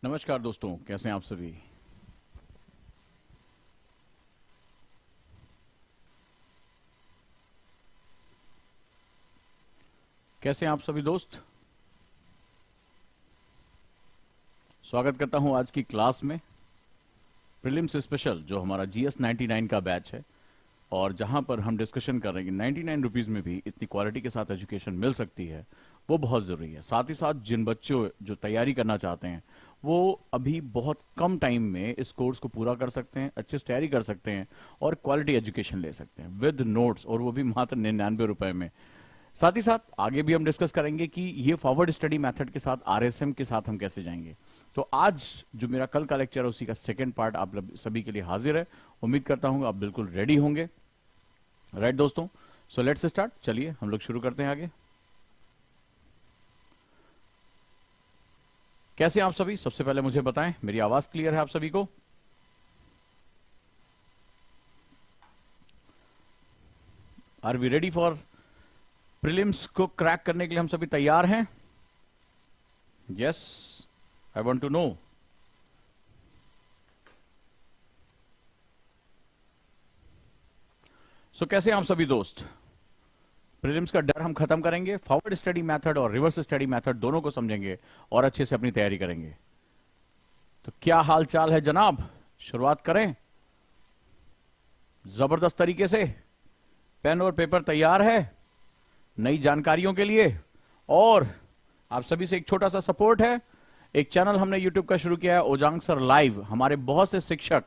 नमस्कार दोस्तों, कैसे हैं आप सभी। कैसे हैं आप सभी दोस्त। स्वागत करता हूं आज की क्लास में। प्रीलिम्स स्पेशल जो हमारा GS 99 का बैच है और जहां पर हम डिस्कशन कर रहे हैं कि 99 रुपीज में भी इतनी क्वालिटी के साथ एजुकेशन मिल सकती है, वो बहुत जरूरी है। साथ ही साथ जिन बच्चों जो तैयारी करना चाहते हैं वो अभी बहुत कम टाइम में इस कोर्स को पूरा कर सकते हैं, अच्छे से तैयारी कर सकते हैं और क्वालिटी एजुकेशन ले सकते हैं विद नोट्स, और वो भी मात्र 99 रुपए में। साथ ही साथ आगे भी हम डिस्कस करेंगे कि ये फॉरवर्ड स्टडी मेथड के साथ RSM के साथ हम कैसे जाएंगे। तो आज जो मेरा कल का लेक्चर है उसी का सेकंड पार्ट आप सभी के लिए हाजिर है। उम्मीद करता हूं आप बिल्कुल रेडी होंगे। राइट दोस्तों, सो लेट्स स्टार्ट। चलिए हम लोग शुरू करते हैं आगे। कैसे हैं आप सभी, सबसे पहले मुझे बताएं, मेरी आवाज क्लियर है आप सभी को। Are we ready for prelims को क्रैक करने के लिए? हम सभी तैयार हैं? Yes, I want to know. So कैसे हैं आप सभी दोस्त। प्रीलिम्स का डर हम खत्म करेंगे, फॉरवर्ड स्टडी मेथड और रिवर्स स्टडी मेथड दोनों को समझेंगे और अच्छे से अपनी तैयारी करेंगे। तो क्या हाल चाल है जनाब, शुरुआत करें जबरदस्त तरीके से। पेन और पेपर तैयार है नई जानकारियों के लिए, और आप सभी से एक छोटा सा सपोर्ट है। एक चैनल हमने YouTube का शुरू किया है, ओजांग सर लाइव। हमारे बहुत से शिक्षक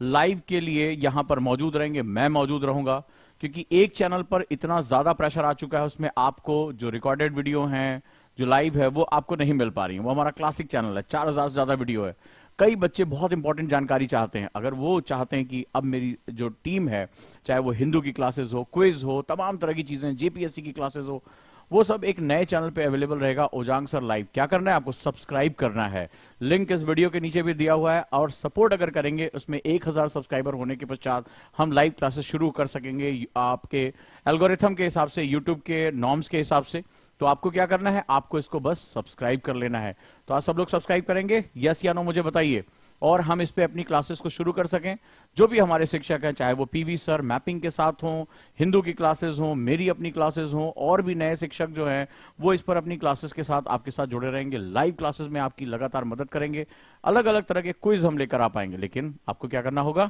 लाइव के लिए यहां पर मौजूद रहेंगे, मैं मौजूद रहूंगा, क्योंकि एक चैनल पर इतना ज्यादा प्रेशर आ चुका है, उसमें आपको जो रिकॉर्डेड वीडियो हैं, जो लाइव है, वो आपको नहीं मिल पा रही है। वो हमारा क्लासिक चैनल है, 4000 से ज्यादा वीडियो है। कई बच्चे बहुत इंपॉर्टेंट जानकारी चाहते हैं। अगर वो चाहते हैं कि अब मेरी जो टीम है, चाहे वो हिंदू की क्लासेस हो, क्विज हो, तमाम तरह की चीजें, JPSC की क्लासेस हो, वो सब एक नए चैनल पे अवेलेबल रहेगा, ओजांग सर लाइव। क्या करना है आपको? सब्सक्राइब करना है। लिंक इस वीडियो के नीचे भी दिया हुआ है, और सपोर्ट अगर करेंगे उसमें 1000 सब्सक्राइबर होने के पश्चात हम लाइव क्लासेस शुरू कर सकेंगे आपके एल्गोरिथम के हिसाब से, यूट्यूब के नॉर्म्स के हिसाब से। तो आपको क्या करना है, आपको इसको बस सब्सक्राइब कर लेना है। तो आज सब लोग सब्सक्राइब करेंगे, यस या नो मुझे बताइए, और हम इस पे अपनी क्लासेस को शुरू कर सकें। जो भी हमारे शिक्षक हैं, चाहे वो PV सर मैपिंग के साथ हों, हिंदू की क्लासेस हों, मेरी अपनी क्लासेस हों, और भी नए शिक्षक जो हैं वो इस पर अपनी क्लासेस के साथ आपके साथ जुड़े रहेंगे। लाइव क्लासेस में आपकी लगातार मदद करेंगे, अलग अलग तरह के क्विज हम लेकर आ पाएंगे। लेकिन आपको क्या करना होगा,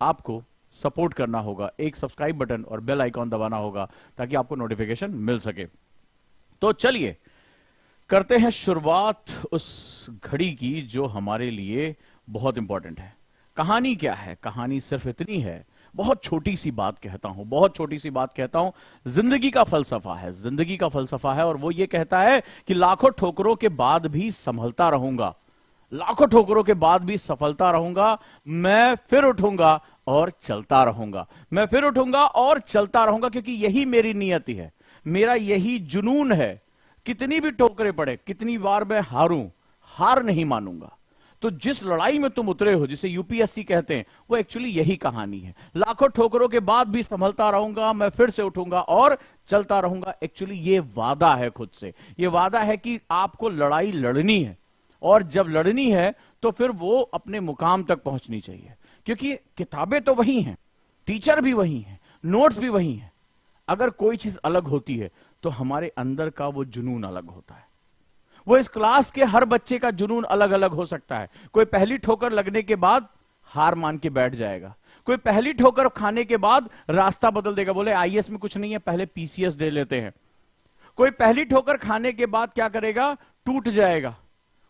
आपको सपोर्ट करना होगा, एक सब्सक्राइब बटन और बेल आइकॉन दबाना होगा ताकि आपको नोटिफिकेशन मिल सके। तो चलिए करते हैं शुरुआत उस घड़ी की जो हमारे लिए बहुत इंपॉर्टेंट है। कहानी क्या है? कहानी सिर्फ इतनी है, बहुत छोटी सी बात कहता हूं, बहुत छोटी सी बात कहता हूं। जिंदगी का फलसफा है, जिंदगी का फलसफा है, और वो ये कहता है कि लाखों ठोकरों के बाद भी संभलता रहूंगा, लाखों ठोकरों के बाद भी सफलता रहूंगा, मैं फिर उठूंगा और चलता रहूंगा, मैं फिर उठूंगा और चलता रहूंगा, क्योंकि यही मेरी नियति है, मेरा यही जुनून है। कितनी भी ठोकरें पड़े, कितनी बार मैं हारूं, हार नहीं मानूंगा। तो जिस लड़ाई में तुम उतरे हो, जिसे UPSC कहते हैं, वो एक्चुअली यही कहानी है। लाखों ठोकरों के बाद भी संभलता रहूंगा, मैं फिर से उठूंगा और चलता रहूंगा। एक्चुअली ये वादा है खुद से, ये वादा है कि आपको लड़ाई लड़नी है, और जब लड़नी है तो फिर वो अपने मुकाम तक पहुंचनी चाहिए। क्योंकि किताबें तो वही हैं, टीचर भी वही हैं, नोट्स भी वही हैं। अगर कोई चीज अलग होती है तो हमारे अंदर का वो जुनून अलग होता है। वो इस क्लास के हर बच्चे का जुनून अलग अलग हो सकता है। कोई पहली ठोकर लगने के बाद हार मान के बैठ जाएगा, कोई पहली ठोकर खाने के बाद रास्ता बदल देगा, बोले IAS में कुछ नहीं है, पहले PCS दे लेते हैं। कोई पहली ठोकर खाने के बाद क्या करेगा, टूट जाएगा,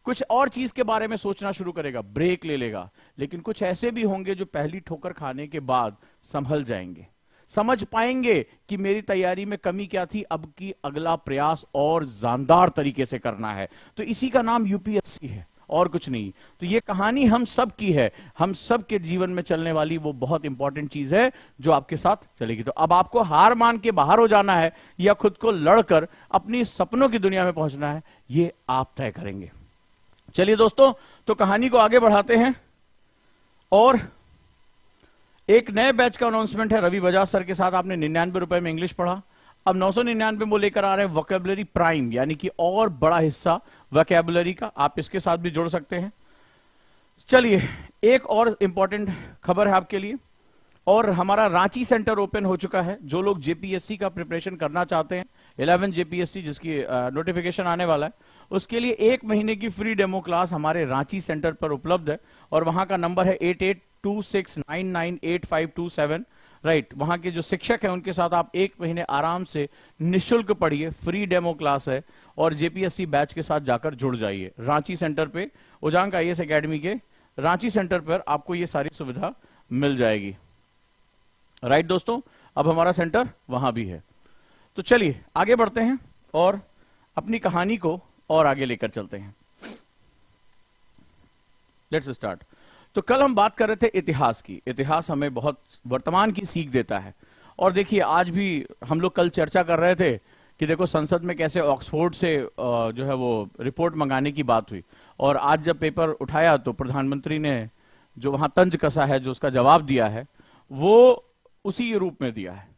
कुछ और चीज के बारे में सोचना शुरू करेगा, ब्रेक ले लेगा। लेकिन कुछ ऐसे भी होंगे जो पहली ठोकर खाने के बाद संभल जाएंगे, समझ पाएंगे कि मेरी तैयारी में कमी क्या थी, अब की अगला प्रयास और जानदार तरीके से करना है। तो इसी का नाम UPSC है और कुछ नहीं। तो ये कहानी हम सब की है, हम सब के जीवन में चलने वाली वो बहुत इंपॉर्टेंट चीज है जो आपके साथ चलेगी। तो अब आपको हार मान के बाहर हो जाना है या खुद को लड़कर अपनी सपनों की दुनिया में पहुंचना है, ये आप तय करेंगे। चलिए दोस्तों, तो कहानी को आगे बढ़ाते हैं, और एक नए बैच का अनाउंसमेंट है। रवि बजाज सर के साथ आपने 99 रुपए में इंग्लिश पढ़ा, अब 999 वो लेकर आ रहे हैं वोकैबुलरी प्राइम, यानी कि और बड़ा हिस्सा वोकैबुलरी का। आप इसके साथ भी जुड़ सकते हैं। चलिए, एक और इंपॉर्टेंट खबर है आपके लिए, और हमारा रांची सेंटर ओपन हो चुका है। जो लोग जेपीएससी का प्रिपरेशन करना चाहते हैं, 11 जेपीएससी जिसकी नोटिफिकेशन आने वाला है, उसके लिए 1 महीने की फ्री डेमो क्लास हमारे रांची सेंटर पर उपलब्ध है, और वहां का नंबर है 8826998527। राइट, वहां के जो शिक्षक हैं उनके साथ आप 1 महीने आराम से निःशुल्क पढ़िए, फ्री डेमो क्लास है, और जेपीएससी बैच के साथ जाकर जुड़ जाइए। रांची सेंटर पे उजांग आईएएस एकेडमी के रांची सेंटर पर आपको ये सारी सुविधा मिल जाएगी। राइट दोस्तों, अब हमारा सेंटर वहां भी है। तो चलिए आगे बढ़ते हैं और अपनी कहानी को और आगे लेकर चलते हैं। Let's start. तो कल हम बात कर रहे थे इतिहास की। इतिहास हमें बहुत वर्तमान की सीख देता है, और देखिए आज भी हम लोग कल चर्चा कर रहे थे कि देखो संसद में कैसे ऑक्सफोर्ड से जो है वो रिपोर्ट मंगाने की बात हुई, और आज जब पेपर उठाया तो प्रधानमंत्री ने जो वहां तंज कसा है, जो उसका जवाब दिया है, वो उसी रूप में दिया है।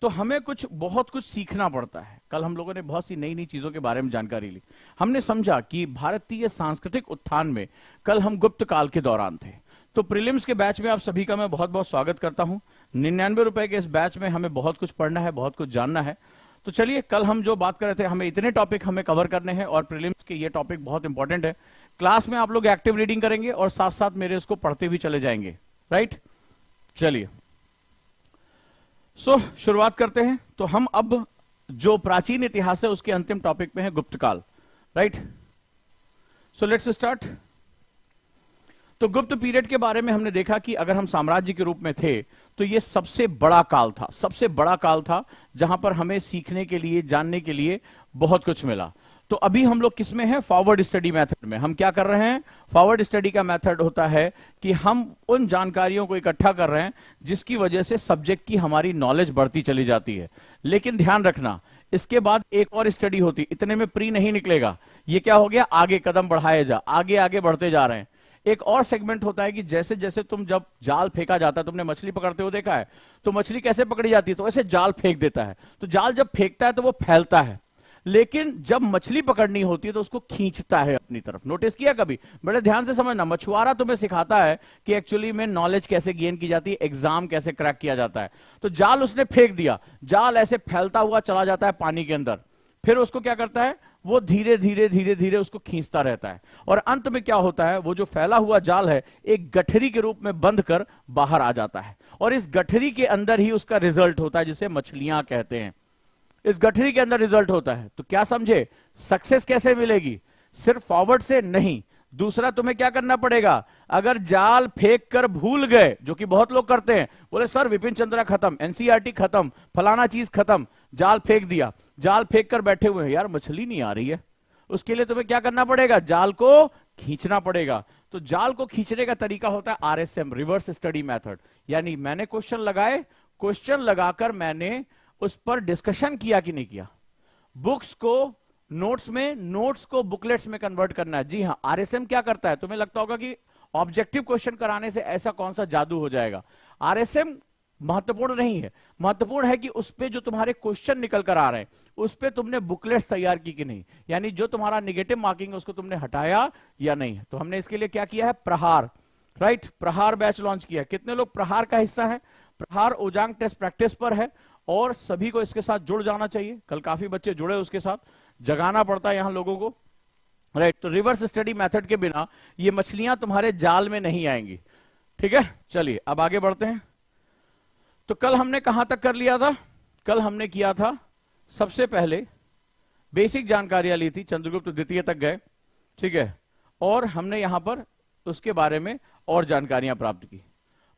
तो हमें बहुत कुछ सीखना पड़ता है। कल हम लोगों ने बहुत सी नई नई चीजों के बारे में जानकारी ली। हमने समझा कि भारतीय सांस्कृतिक उत्थान में कल हम गुप्त काल के दौरान थे। तो प्रीलिम्स के बैच में आप सभी का मैं बहुत बहुत स्वागत करता हूं। 99 रुपए के इस बैच में हमें बहुत कुछ पढ़ना है, बहुत कुछ जानना है। तो चलिए, कल हम जो बात कर रहे थे, हमें इतने टॉपिक हमें कवर करने हैं, और प्रीलिम्स के ये टॉपिक बहुत इंपॉर्टेंट है। क्लास में आप लोग एक्टिव रीडिंग करेंगे और साथ साथ मेरे उसको पढ़ते भी चले जाएंगे। राइट, चलिए शुरुआत करते हैं। तो हम अब जो प्राचीन इतिहास है उसके अंतिम टॉपिक पे हैं, गुप्त काल। Right, so let's start. तो गुप्त पीरियड के बारे में हमने देखा कि अगर हम साम्राज्य के रूप में थे तो ये सबसे बड़ा काल था, सबसे बड़ा काल था जहां पर हमें सीखने के लिए, जानने के लिए बहुत कुछ मिला। तो अभी हम लोग किस में हैं? फॉरवर्ड स्टडी मेथड में। हम क्या कर रहे हैं? फॉरवर्ड स्टडी का मेथड होता है कि हम उन जानकारियों को इकट्ठा कर रहे हैं जिसकी वजह से सब्जेक्ट की हमारी नॉलेज बढ़ती चली जाती है। लेकिन ध्यान रखना, इसके बाद एक और स्टडी होती, इतने में प्री नहीं निकलेगा। ये क्या हो गया? आगे कदम बढ़ाए जा, आगे आगे बढ़ते जा रहे हैं। एक और सेगमेंट होता है कि जैसे जैसे तुम, जब जाल फेंका जाता है, तुमने मछली पकड़ते हो देखा है, तो मछली कैसे पकड़ी जाती है? तो ऐसे जाल फेंक देता है। तो जाल जब फेंकता है तो वो फैलता है, लेकिन जब मछली पकड़नी होती है तो उसको खींचता है अपनी तरफ। नोटिस किया कभी? बड़े ध्यान से समझना, मछुआरा तुम्हें सिखाता है कि एक्चुअली में नॉलेज कैसे गेन की जाती है, एग्जाम कैसे क्रैक किया जाता है। तो जाल उसने फेंक दिया, जाल ऐसे फैलता हुआ चला जाता है पानी के अंदर, फिर उसको क्या करता है? वो धीरे धीरे धीरे धीरे उसको खींचता रहता है, और अंत में क्या होता है? वो जो फैला हुआ जाल है एक गठरी के रूप में बंध कर बाहर आ जाता है, और इस गठरी के अंदर ही उसका रिजल्ट होता है, जिसे मछलियां कहते हैं। इस गठरी के अंदर रिजल्ट होता है। तो क्या समझे? सक्सेस कैसे मिलेगी? सिर्फ फॉरवर्ड से नहीं, दूसरा तुम्हें क्या करना पड़ेगा? अगर जाल फेंक कर भूल गए, जो कि बहुत लोग करते हैं, बोले सर विपिन चंद्रा खत्म, एनसीईआरटी खत्म, फलाना चीज खत्म, जाल फेंक दिया, जाल फेंक कर बैठे हुए हैं, यार मछली नहीं आ रही है। उसके लिए तुम्हें क्या करना पड़ेगा? जाल को खींचना पड़ेगा। तो जाल को खींचने का तरीका होता है आरएसएम, रिवर्स स्टडी मेथड। यानी मैंने क्वेश्चन लगाए, क्वेश्चन लगाकर मैंने उस पर डिस्कशन किया कि नहीं किया, बुक्स को नोट्स में, नोट्स को बुकलेट्स में कन्वर्ट करना है। जी हां, आरएसएम क्या करता है? तुम्हें लगता होगा कि ऑब्जेक्टिव क्वेश्चन कराने से ऐसा कौन सा जादू हो जाएगा। आरएसएम महत्वपूर्ण नहीं है, महत्वपूर्ण है कि उस पे जो तुम्हारे क्वेश्चन निकल कर आ रहे हैं उस पे तुमने बुकलेट्स तैयार की कि नहीं, यानी जो तुम्हारा नेगेटिव मार्किंग है उसको तुमने हटाया या नहीं। तो हमने इसके लिए क्या किया है? प्रहार। राइट, प्रहार बैच लॉन्च किया। कितने लोग प्रहार का हिस्सा है? प्रहार ओजांग टेस्ट प्रैक्टिस पर है, और सभी को इसके साथ जुड़ जाना चाहिए। कल काफी बच्चे जुड़े, उसके साथ जगाना पड़ता है यहां लोगों को। राइट, तो रिवर्स स्टडी मेथड के बिना ये मछलियां तुम्हारे जाल में नहीं आएंगी। ठीक है, चलिए अब आगे बढ़ते हैं। तो कल हमने कहां तक कर लिया था? कल हमने किया था, सबसे पहले बेसिक जानकारियां ली थी, चंद्रगुप्त द्वितीय तक गए। ठीक है, और हमने यहां पर उसके बारे में और जानकारियां प्राप्त की।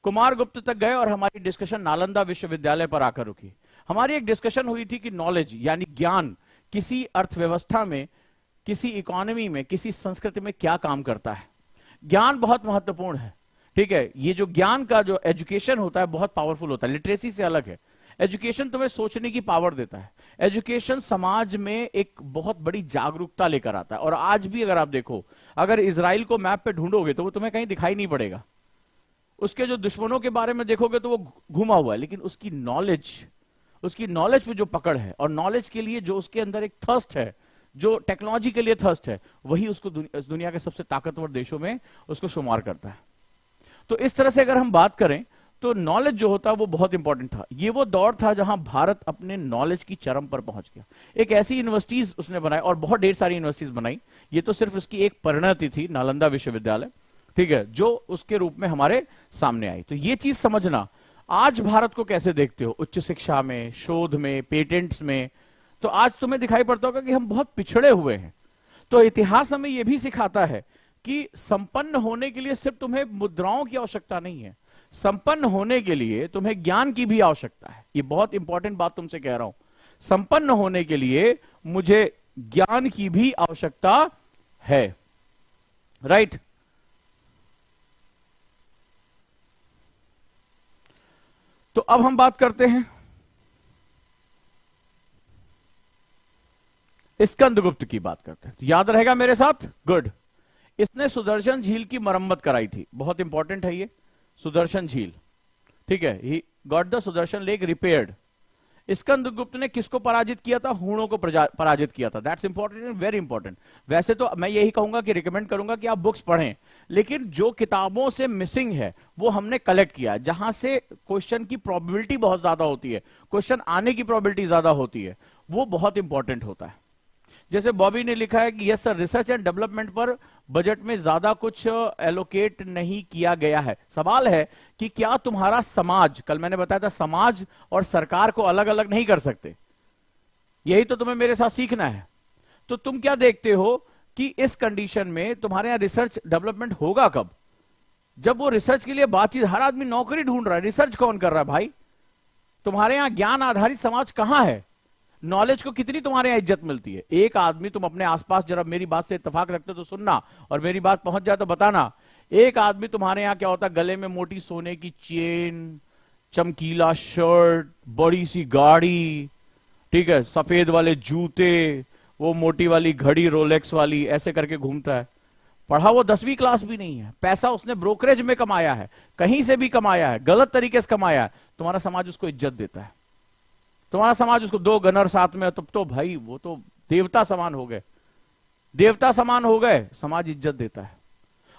कुमार गुप्त तक गए और हमारी डिस्कशन नालंदा विश्वविद्यालय पर आकर रुकी। हमारी एक डिस्कशन हुई थी कि नॉलेज यानी ज्ञान किसी अर्थव्यवस्था में, किसी इकोनॉमी में, किसी संस्कृति में क्या काम करता है। ज्ञान बहुत महत्वपूर्ण है। ठीक है, ये जो ज्ञान का जो एजुकेशन होता है बहुत पावरफुल होता है, लिटरेसी से अलग है। एजुकेशन तुम्हें सोचने की पावर देता है। एजुकेशन समाज में एक बहुत बड़ी जागरूकता लेकर आता है। और आज भी अगर आप देखो, अगर इजराइल को मैप पे ढूंढोगे तो वो तुम्हें कहीं दिखाई नहीं पड़ेगा। उसके जो दुश्मनों के बारे में देखोगे तो वो घुमा हुआ है, लेकिन उसकी नॉलेज पे जो पकड़ है, और नॉलेज के लिए जो उसके अंदर एक थर्स्ट है, जो टेक्नोलॉजी के लिए थर्स्ट है, वही उसको दुनिया के सबसे ताकतवर देशों में उसको शुमार करता है। तो इस तरह से अगर हम बात करें तो नॉलेज जो होता है वो बहुत इंपॉर्टेंट था। ये वो दौर था जहां भारत अपने नॉलेज की चरम पर पहुंच गया। एक ऐसी यूनिवर्सिटीज उसने बनाई और बहुत ढेर सारी यूनिवर्सिटीज बनाई। ये तो सिर्फ उसकी एक परिणति थी, नालंदा विश्वविद्यालय, ठीक है, जो उसके रूप में हमारे सामने आई। तो ये चीज समझना, आज भारत को कैसे देखते हो उच्च शिक्षा में, शोध में, पेटेंट्स में, तो आज तुम्हें दिखाई पड़ता होगा कि हम बहुत पिछड़े हुए हैं। तो इतिहास हमें यह भी सिखाता है कि संपन्न होने के लिए सिर्फ तुम्हें मुद्राओं की आवश्यकता नहीं है, संपन्न होने के लिए तुम्हें ज्ञान की भी आवश्यकता है। ये बहुत इंपॉर्टेंट बात तुमसे कह रहा हूं, संपन्न होने के लिए मुझे ज्ञान की भी आवश्यकता है, राइट। तो अब हम बात करते हैं स्कंदगुप्त की, बात करते हैं। तो याद रहेगा मेरे साथ, गुड। इसने सुदर्शन झील की मरम्मत कराई थी, बहुत इंपॉर्टेंट है ये सुदर्शन झील, ठीक है, he got the Sudarshan lake repaired. Skandagupta ने किसको पराजित किया था? हूणों को पराजित किया था। That's important and very important. वैसे तो मैं यही कहूंगा कि रिकमेंड करूंगा कि आप बुक्स पढ़ें, लेकिन जो किताबों से मिसिंग है वो हमने कलेक्ट किया है, जहां से क्वेश्चन की प्रोबेबिलिटी बहुत ज्यादा होती है, क्वेश्चन आने की प्रोबेबिलिटी ज्यादा होती है, वो बहुत इंपॉर्टेंट होता है। जैसे बॉबी ने लिखा है कि yes sir, research and development पर बजट में ज्यादा कुछ एलोकेट नहीं किया गया है। सवाल है कि क्या तुम्हारा समाज, कल मैंने बताया था समाज और सरकार को अलग अलग नहीं कर सकते, यही तो तुम्हें मेरे साथ सीखना है। तो तुम क्या देखते हो कि इस कंडीशन में तुम्हारे यहां रिसर्च डेवलपमेंट होगा कब? जब वो रिसर्च के लिए बातचीत, हर आदमी नौकरी ढूंढ रहा है, रिसर्च कौन कर रहा है भाई? तुम्हारे यहां ज्ञान आधारित समाज कहां है? नॉलेज को कितनी तुम्हारे यहां इज्जत मिलती है? एक आदमी, तुम अपने आसपास जरा मेरी बात से इत्तेफाक रखते हो तो सुनना, और मेरी बात पहुंच जाए तो बताना। एक आदमी तुम्हारे यहां क्या होता है, गले में मोटी सोने की चेन, चमकीला शर्ट, बड़ी सी गाड़ी, ठीक है, सफेद वाले जूते, वो मोटी वाली घड़ी रोलेक्स वाली, ऐसे करके घूमता है। पढ़ा वो 10वीं क्लास भी नहीं है, पैसा उसने ब्रोकरेज में कमाया है, कहीं से भी कमाया है, गलत तरीके से कमाया है, तुम्हारा समाज उसको इज्जत देता है। तुम्हारा समाज उसको, 2 गनर साथ में, तब तो भाई वो तो देवता समान हो गए, देवता समान हो गए, समाज इज्जत देता है।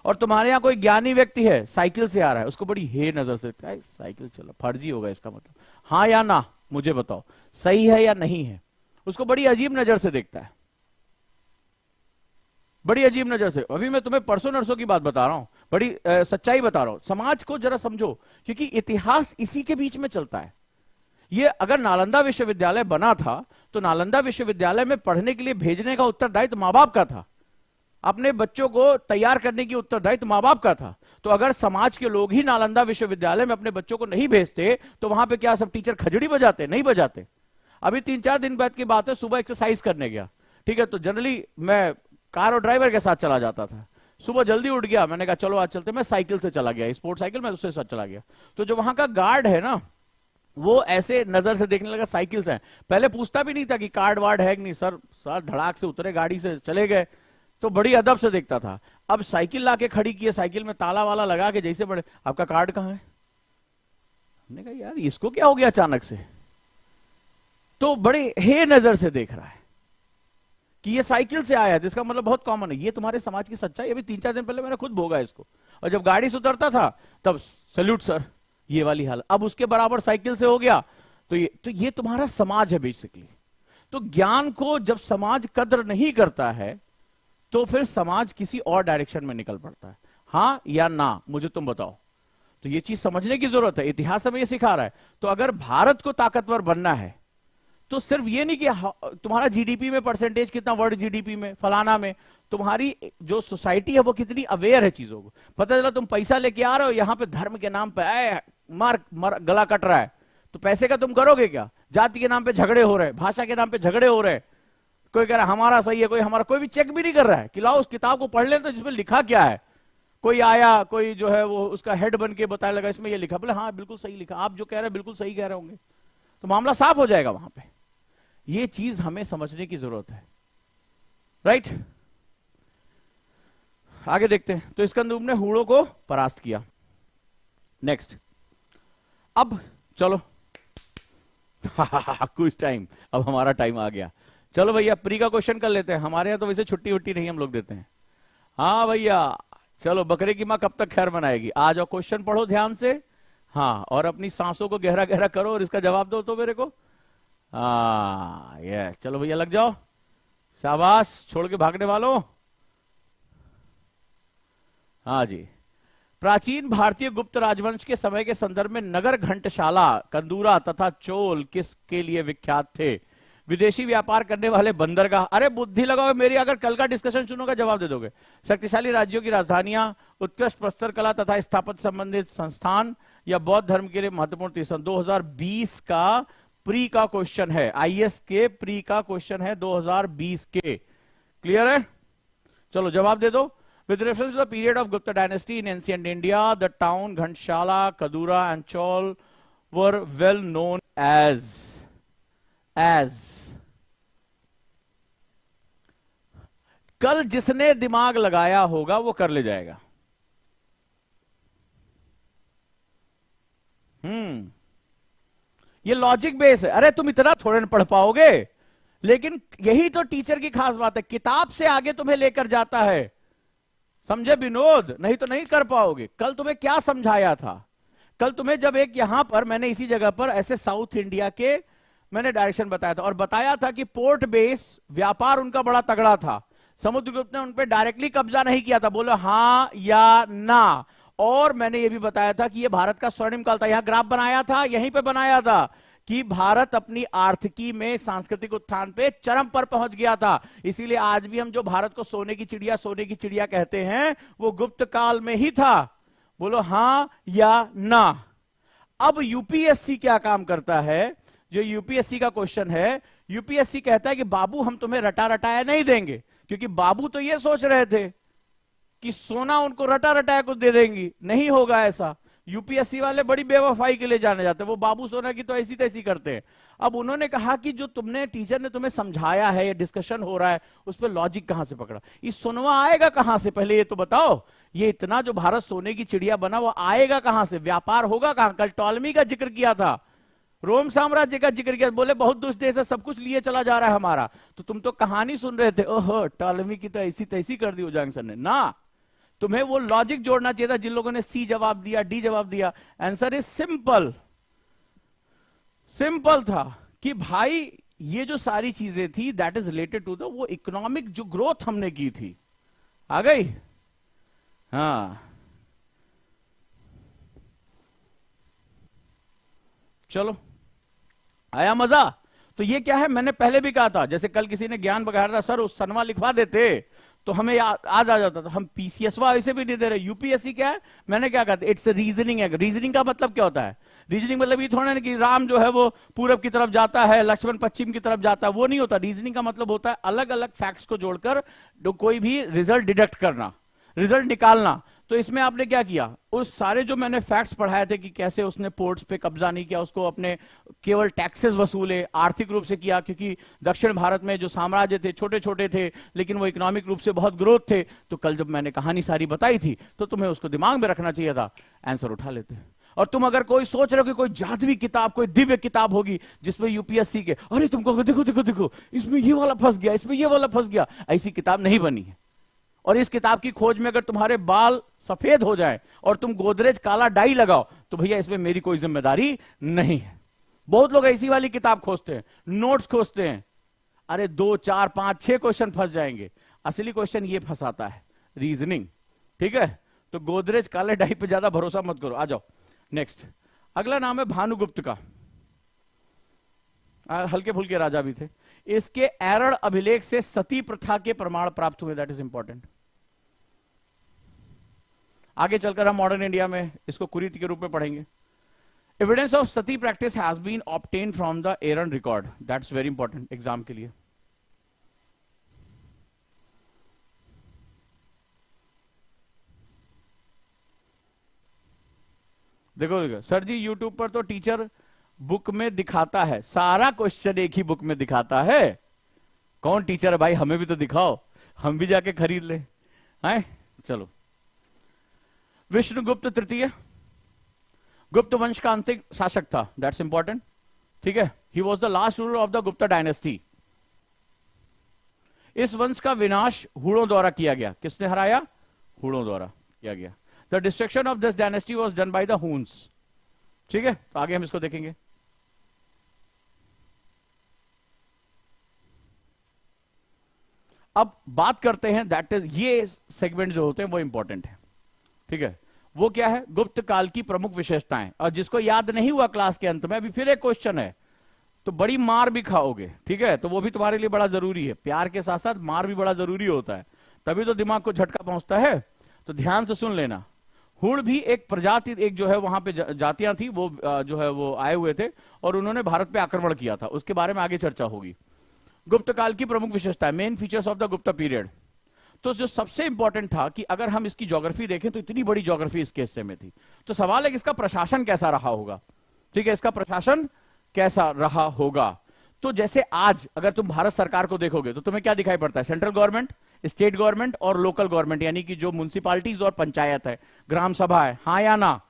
और तुम्हारे यहां कोई ज्ञानी व्यक्ति है, साइकिल से आ रहा है, उसको बड़ी हे नजर से, साइकिल चला, फर्जी होगा इसका मतलब, हाँ या ना मुझे बताओ, सही है या नहीं है, उसको बड़ी अजीब नजर से देखता है, बड़ी अजीब नजर से। अभी मैं तुम्हें परसों नरसों की बात बता रहा हूं, बड़ी सच्चाई बता रहा हूं। समाज को जरा समझो, क्योंकि इतिहास इसी के बीच में चलता है। ये अगर नालंदा विश्वविद्यालय बना था तो नालंदा विश्वविद्यालय में पढ़ने के लिए भेजने का उत्तरदायित्व मां बाप का था, अपने बच्चों को तैयार करने की उत्तरदायित्व मां बाप का था। तो अगर समाज के लोग ही नालंदा विश्वविद्यालय में अपने बच्चों को नहीं भेजते तो वहां पे क्या सब टीचर खजड़ी बजाते? नहीं बजाते। अभी 3-4 दिन बाद की बात है, सुबह एक्सरसाइज करने गया, ठीक है, तो जनरली मैं कार और ड्राइवर के साथ चला जाता था। सुबह जल्दी उठ गया, मैंने कहा चलो आज चलते, मैं साइकिल से चला गया, स्पोर्ट साइकिल, मैं उसके साथ चला गया। तो जो वहां का गार्ड है ना, वो ऐसे नजर से देखने लगा, साइकिल से है। पहले पूछता भी नहीं था कि कार्ड वार्ड है कि नहीं, सर सर धड़ाक से उतरे गाड़ी से चले गए, तो बड़ी अदब से देखता था। अब साइकिल लाके खड़ी की है, साइकिल में ताला वाला लगा के, जैसे बड़े, आपका कार्ड कहां है? हमने कहा यार इसको क्या हो गया अचानक से, तो बड़े हे नजर से देख रहा है कि ये साइकिल से आया है, जिसका मतलब बहुत कॉमन है। ये तुम्हारे समाज की सच्चाई, अभी 3-4 दिन पहले मैंने खुद भोगा इसको। और जब गाड़ी से उतरता था तब सैल्यूट सर, ये वाली हालत। अब उसके बराबर साइकिल से हो गया, तो ये तुम्हारा समाज है बेसिकली। तो ज्ञान को जब समाज कद्र नहीं करता है तो फिर समाज किसी और डायरेक्शन में निकल पड़ता है। हां या ना, मुझे तुम बताओ। तो ये चीज समझने की जरूरत है, इतिहास हमें ये सिखा रहा है। तो अगर भारत को ताकतवर बनना है तो सिर्फ ये नहीं कि तुम्हारा जीडीपी में परसेंटेज कितना, वर्ल्ड जीडीपी में फलाना में, तुम्हारी जो सोसाइटी है वो कितनी अवेयर है चीजों को। पता चला तुम पैसा लेके आ रहे हो, यहां पे धर्म के नाम पे मार गला कट रहा है, तो पैसे का तुम करोगे क्या? जाति के नाम पे झगड़े हो रहे, भाषा के नाम पे झगड़े हो रहे, कोई कह रहा है हमारा सही है, कोई हमारा, कोई भी चेक भी नहीं कर रहा है कि लाओ उस किताब को पढ़ ले तो जिसमें लिखा क्या है। कोई आया, कोई जो है वो उसका हेड बन के बताने लगा इसमें ये लिखा, बोले हाँ बिल्कुल सही लिखा, आप जो कह रहे हैं बिल्कुल सही कह रहे होंगे, तो मामला साफ हो जाएगा वहां पे। ये चीज हमें समझने की जरूरत है, राइट। आगे देखते हैं। तो स्कंदगुप्त ने हूणों को परास्त किया। नेक्स्ट, अब चलो कुछ टाइम, अब हमारा टाइम आ गया। चलो भैया प्री का क्वेश्चन कर लेते हैं, हमारे यहाँ तो वैसे छुट्टी वुट्टी नहीं हम लोग देते हैं। हाँ भैया चलो, बकरे की माँ कब तक खैर बनाएगी। आ जाओ, क्वेश्चन पढ़ो ध्यान से। हाँ, और अपनी सांसों को गहरा गहरा करो और इसका जवाब दो तो मेरे को। हाँ ये चलो भैया लग जाओ, शाबाश, छोड़ के भागने वालों। हाँ जी, प्राचीन भारतीय गुप्त राजवंश के समय के संदर्भ में नगर घंटशाला, कंदूरा तथा चोल किसके लिए विख्यात थे। विदेशी व्यापार करने वाले बंदरगाह। अरे बुद्धि लगाओ मेरी, अगर कल का डिस्कशन सुनोगे जवाब दे दोगे। शक्तिशाली राज्यों की राजधानियां, उत्कृष्ट प्रस्तर कला तथा स्थापत्य संबंधित संस्थान, या बौद्ध धर्म के लिए महत्वपूर्ण तीर्थस्थान। 2020 का प्री का क्वेश्चन है, आईएएस के प्री का क्वेश्चन है 2020 के। क्लियर है? चलो जवाब दे दो। With reference to the period of Gupta dynasty in ancient India, the town Ghanshala, Kadura and Chaul were well known as कल जिसने दिमाग लगाया होगा वो कर ले जाएगा। ये लॉजिक बेस है। अरे तुम इतना थोड़े न पढ़ पाओगे, लेकिन यही तो टीचर की खास बात है, किताब से आगे तुम्हें लेकर जाता है। समझे विनोद? नहीं तो नहीं कर पाओगे। कल तुम्हें क्या समझाया था? कल तुम्हें जब एक यहां पर मैंने इसी जगह पर ऐसे साउथ इंडिया के मैंने डायरेक्शन बताया था, और बताया था कि पोर्ट बेस व्यापार उनका बड़ा तगड़ा था। समुद्रगुप्त ने उन पर डायरेक्टली कब्जा नहीं किया था, बोलो हां या ना। और मैंने ये भी बताया था कि ये भारत का स्वर्णिम काल था। यहां ग्राफ बनाया था, यहीं पे बनाया था कि भारत अपनी आर्थिकी में सांस्कृतिक उत्थान पे चरम पर पहुंच गया था। इसीलिए आज भी हम जो भारत को सोने की चिड़िया कहते हैं, वो गुप्त काल में ही था। बोलो हां या ना। अब यूपीएससी क्या काम करता है? जो यूपीएससी का क्वेश्चन है, यूपीएससी कहता है कि बाबू हम तुम्हें रटा रटाया नहीं देंगे, क्योंकि बाबू तो ये सोच रहे थे कि सोना उनको रटा रटाया कुछ दे देंगी। नहीं होगा ऐसा। यूपीएससी वाले बड़ी बेवफाई के लिए जाने जाते हैं, वो बाबू सोना की तो ऐसी तैसी करते हैं। अब उन्होंने कहा कि जो तुमने टीचर ने तुम्हें समझाया है, ये डिस्कशन हो रहा है, उस पर लॉजिक कहां से पकड़ा? ये सोनवा आएगा कहां से? पहले ये तो बताओ। ये इतना जो भारत सोने की चिड़िया बना, वो आएगा कहां से? व्यापार होगा कहां? कल टॉलमी का जिक्र किया था, रोम साम्राज्य का जिक्र किया, बोले बहुत दुष्ट देश है, सब कुछ लिए चला जा रहा है हमारा। तो तुम तो कहानी सुन रहे थे, ओहो टॉलमी की तो ऐसी तैसी कर दी ओजांग सर ने ना। तुम्हें वो लॉजिक जोड़ना चाहिए था। जिन लोगों ने सी जवाब दिया, डी जवाब दिया, आंसर इज सिंपल। सिंपल था कि भाई ये जो सारी चीजें थी, that is related to the वो इकोनॉमिक जो ग्रोथ हमने की थी। आ गई? हाँ चलो, आया मजा? तो ये क्या है, मैंने पहले भी कहा था, जैसे कल किसी ने ज्ञान बघाड़ा था, सर उस सनवा लिखवा देते तो हमें याद आ जाता था। हम पीसीएसवा ऐसे भी नहीं दे रहे। यूपीएससी क्या है, मैंने क्या कहा था, इट्स रीजनिंग है। रीजनिंग का मतलब क्या होता है? रीजनिंग मतलब ये थोड़ा ना कि राम जो है वो पूरब की तरफ जाता है, लक्ष्मण पश्चिम की तरफ जाता है, वो नहीं होता। रीजनिंग का मतलब होता है अलग अलग फैक्ट्स को जोड़कर कोई भी रिजल्ट डिडक्ट करना, रिजल्ट निकालना। तो इसमें आपने क्या किया, उस सारे जो मैंने फैक्ट्स पढ़ाए थे कि कैसे उसने पोर्ट्स पे कब्जा नहीं किया, उसको अपने केवल टैक्सेस वसूले, आर्थिक रूप से किया, क्योंकि दक्षिण भारत में जो साम्राज्य थे छोटे छोटे थे, लेकिन वो इकोनॉमिक रूप से बहुत ग्रोथ थे। तो कल जब मैंने कहानी सारी बताई थी, तो तुम्हें उसको दिमाग में रखना चाहिए था, आंसर उठा लेते। और तुम अगर कोई सोच रहे हो कि कोई जादुई किताब, कोई दिव्य किताब होगी जिसमें यूपीएससी के, अरे तुमको देखो देखो देखो इसमें ये वाला फंस गया, इसमें ये वाला फंस गया, ऐसी किताब नहीं बनी है। और इस किताब की खोज में अगर तुम्हारे बाल सफेद हो जाए और तुम गोदरेज काला डाई लगाओ, तो भैया इसमें मेरी कोई जिम्मेदारी नहीं है। बहुत लोग ऐसी वाली किताब खोजते हैं, नोट्स खोजते हैं, अरे 2 4 5 6 क्वेश्चन फंस जाएंगे। असली क्वेश्चन ये फंसाता है, रीजनिंग। ठीक है, तो गोदरेज काले डाई पे ज्यादा भरोसा मत करो। आ जाओ नेक्स्ट। अगला नाम है भानुगुप्त का, हल्के फुल्के राजा भी थे। इसके एरड़ अभिलेख से सती प्रथा के प्रमाण प्राप्त हुए, दैट इज इंपॉर्टेंट। आगे चलकर हम मॉडर्न इंडिया में इसको कुरीति के रूप में पढ़ेंगे। Evidence of sati practice has been obtained from the Eran record, that's very important exam के लिए। देखो देखो सर जी, यूट्यूब पर तो टीचर बुक में दिखाता है, सारा क्वेश्चन एक ही बुक में दिखाता है। कौन टीचर है भाई, हमें भी तो दिखाओ, हम भी जाके खरीद ले। हैं चलो, विष्णुगुप्त तृतीय गुप्त वंश का अंतिम शासक था, दैट्स इंपॉर्टेंट। ठीक है, he was the last ruler of the Gupta dynasty. इस वंश का विनाश हूणों द्वारा किया गया। किसने हराया? हूणों द्वारा किया गया। The destruction of this dynasty was done by the Huns. ठीक है, तो आगे हम इसको देखेंगे। अब बात करते हैं, दैट इज, ये सेगमेंट जो होते हैं वो इंपॉर्टेंट है। ठीक है, वो क्या है? गुप्त काल की प्रमुख विशेषताएं। और जिसको याद नहीं हुआ क्लास के अंत में, अभी फिर एक क्वेश्चन है, तो बड़ी मार भी खाओगे। ठीक है, तो वो भी तुम्हारे लिए बड़ा जरूरी है। प्यार के साथ साथ मार भी बड़ा जरूरी होता है, तभी तो दिमाग को झटका पहुंचता है। तो ध्यान से सुन लेना। हूण भी एक प्रजाति, एक जो है वहां पे जातियां थी, वो जो है वो आए हुए थे और उन्होंने भारत पे आक्रमण किया था। उसके बारे में आगे चर्चा होगी। गुप्त काल की प्रमुख विशेषताएं, main features of the Gupta period. तो जो सबसे इंपॉर्टेंट था कि अगर हम इसकी ज्योग्राफी देखें तो इतनी बड़ी ज्योग्राफी इसके हिस्से में थी। तो सवाल है कि इसका प्रशासन कैसा रहा होगा। ठीक है, इसका प्रशासन कैसा रहा होगा। तो जैसे आज अगर तुम भारत सरकार को देखोगे तो तुम्हें क्या दिखाई पड़ता है? सेंट्रल गवर्नमेंट, स्टेट गवर्नमेंट और लोकल गवर्नमेंट, यानी कि जो म्युनिसिपालिटीज और पंचायत है, ग्राम सभा है, हाँ या ना।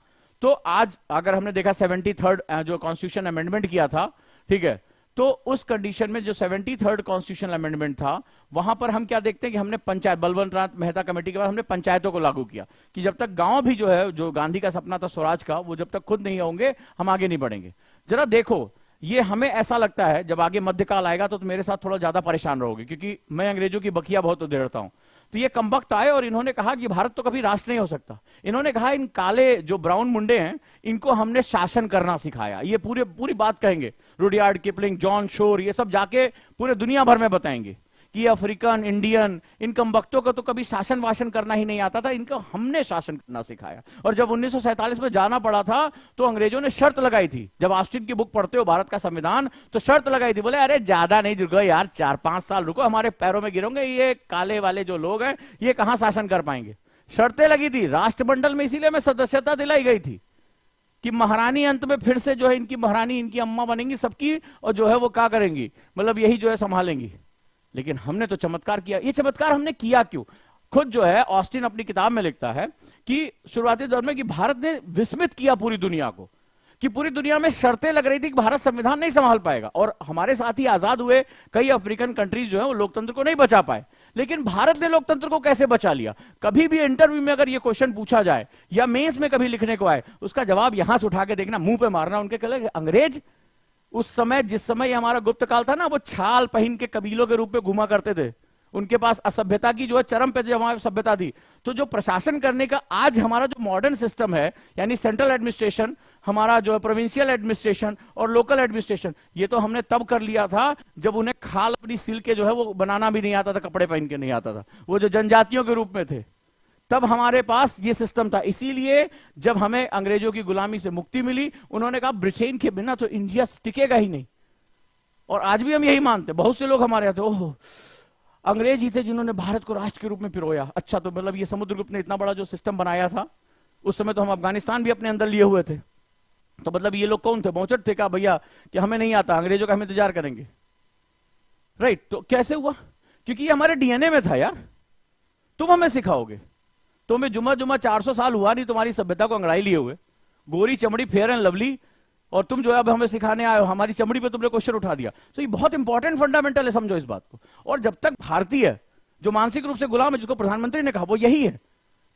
तो आज अगर हमने देखा 73rd जो कॉन्स्टिट्यूशन अमेंडमेंट किया था, ठीक है, तो उस कंडीशन में जो 73rd कॉन्स्टिट्यूशनल अमेंडमेंट था, वहां पर हम क्या देखते हैं कि हमने पंचायत, बलवंत नाथ मेहता कमेटी के बाद हमने पंचायतों को लागू किया कि जब तक गांव भी जो है, जो गांधी का सपना था स्वराज का, वो जब तक खुद नहीं होंगे हम आगे नहीं बढ़ेंगे। जरा देखो, ये हमें ऐसा लगता है जब आगे मध्यकाल आएगा तो मेरे साथ थोड़ा ज्यादा परेशान रहोगे, क्योंकि मैं अंग्रेजों की बखिया बहुत उधेड़ता हूं। तो ये कमबख्त आए और इन्होंने कहा कि भारत तो कभी राष्ट्र नहीं हो सकता। इन्होंने कहा इन काले जो ब्राउन मुंडे हैं, इनको हमने शासन करना सिखाया। ये पूरी बात कहेंगे, रुडयार्ड किपलिंग, जॉन शोर, ये सब जाके पूरे दुनिया भर में बताएंगे कि अफ्रीकन, इंडियन, इन कमबख्तों को तो कभी शासन वासन करना ही नहीं आता था, इनको हमने शासन करना सिखाया। और जब 1947 में जाना पड़ा था तो अंग्रेजों ने शर्त लगाई थी। जब ऑस्टिन की बुक पढ़ते हो, भारत का संविधान, तो शर्त लगाई थी, बोले अरे ज्यादा नहीं रुको यार, 4-5 साल रुको, हमारे पैरों में गिरोगे, ये काले वाले जो लोग हैं ये कहां शासन कर पाएंगे। शर्तें लगी थी राष्ट्रमंडल में, इसीलिए मैं सदस्यता दिलाई गई थी कि महारानी अंत में फिर से जो है इनकी महारानी, इनकी अम्मा बनेंगी सबकी, और जो है वो क्या करेंगी, मतलब यही जो है संभालेंगी। लेकिन हमने तो चमत्कार किया। ये चमत्कार हमने किया क्यों? खुद जो है ऑस्टिन अपनी किताब में लिखता है कि शुरुआती दौर में कि भारत ने विस्मित किया पूरी दुनिया को, कि पूरी दुनिया में शर्तें लग रही थी कि भारत संविधान नहीं संभाल पाएगा। और हमारे साथ ही आजाद हुए कई अफ्रीकन कंट्रीज जो है वो लोकतंत्र को नहीं बचा पाए, लेकिन भारत ने लोकतंत्र को कैसे बचा लिया। कभी भी इंटरव्यू में अगर ये क्वेश्चन पूछा जाए या मेंस में कभी लिखने को आए, उसका जवाब यहां से उठा के देखना, मुंह पे मारना। उनके कहले अंग्रेज उस समय, जिस समय हमारा गुप्त काल था ना, वो छाल पहन के कबीलों के रूप में घुमा करते थे। उनके पास असभ्यता की जो है चरम पे जो हमारी सभ्यता थी। तो जो प्रशासन करने का आज हमारा जो मॉडर्न सिस्टम है, यानी सेंट्रल एडमिनिस्ट्रेशन, हमारा जो है प्रोविंशियल एडमिनिस्ट्रेशन और लोकल एडमिनिस्ट्रेशन, ये तो हमने तब कर लिया था जब उन्हें खाल अपनी सिल के जो है वो बनाना भी नहीं आता था, कपड़े पहन के नहीं आता था, वो जो जनजातियों के रूप में थे, तब हमारे पास ये सिस्टम था। इसीलिए जब हमें अंग्रेजों की गुलामी से मुक्ति मिली, उन्होंने कहा ब्रिटेन के बिना तो इंडिया टिकेगा ही नहीं। और आज भी हम यही मानते, बहुत से लोग हमारे यहाँ थे, ओह अंग्रेज ही थे जिन्होंने भारत को राष्ट्र के रूप में पिरोया। अच्छा, तो मतलब ये समुद्रगुप्त ने इतना बड़ा जो सिस्टम बनाया था, उस समय तो हम अफगानिस्तान भी अपने अंदर लिए हुए थे। तो मतलब ये लोग कौन थे? बहुचट थे क्या भैया कि हमें नहीं आता, अंग्रेजों का हम इंतजार करेंगे? राइट। तो कैसे हुआ? क्योंकि ये हमारे डीएनए में था यार। तुम हमें सिखाओगे, तुम्हें जुमा 400 साल हुआ नहीं तुम्हारी सभ्यता को अंगड़ाई लिए हुए, गोरी चमड़ी, फेयर एंड लवली, और तुम जो है अब हमें सिखाने आए हो, हमारी चमड़ी पे तुमने क्वेश्चन उठा दिया। तो ये बहुत इंपॉर्टेंट फंडामेंटल है, समझो इस बात को। और जब तक भारतीय जो मानसिक रूप से गुलाम है, जिसको प्रधानमंत्री ने कहा, वो यही है,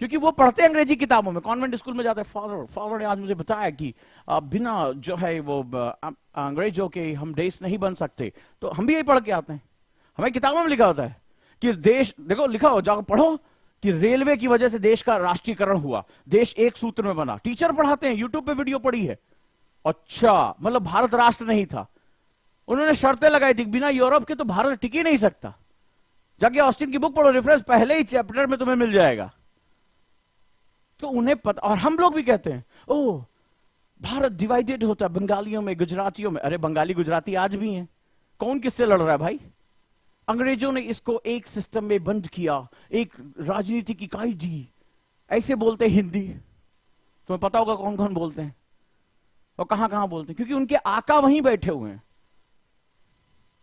क्योंकि वो पढ़ते अंग्रेजी किताबों में, कॉन्वेंट स्कूल में जाते हैं। फादर ने आज मुझे बताया कि बिना जो है वो अंग्रेजों के हम देश नहीं बन सकते। तो हम भी यही पढ़ के आते हैं, हमें किताबों में लिखा होता है कि देश, देखो लिखा हो, जाकर पढ़ो कि रेलवे की वजह से देश का राष्ट्रीयकरण हुआ, देश एक सूत्र में बना। टीचर पढ़ाते हैं, यूट्यूब पे वीडियो पड़ी है। अच्छा, मतलब भारत राष्ट्र नहीं था। उन्होंने शर्तें लगाई थी, बिना यूरोप के तो भारत टिक ही नहीं सकता। जाके ऑस्टिन की बुक पढ़ो, रेफरेंस पहले ही चैप्टर में तुम्हें मिल जाएगा। तो उन्हें पता। और हम लोग भी कहते हैं ओह भारत डिवाइडेड होता है बंगालियों में, गुजरातियों में। अरे बंगाली गुजराती आज भी हैं, कौन किससे लड़ रहा है भाई? अंग्रेजों ने इसको एक सिस्टम में बंद किया, एक राजनीतिक इकाई दी। ऐसे बोलते हिंदी, तुम्हें पता होगा कौन कौन बोलते हैं और कहां कहां बोलते हैं, क्योंकि उनके आका वहीं बैठे हुए हैं।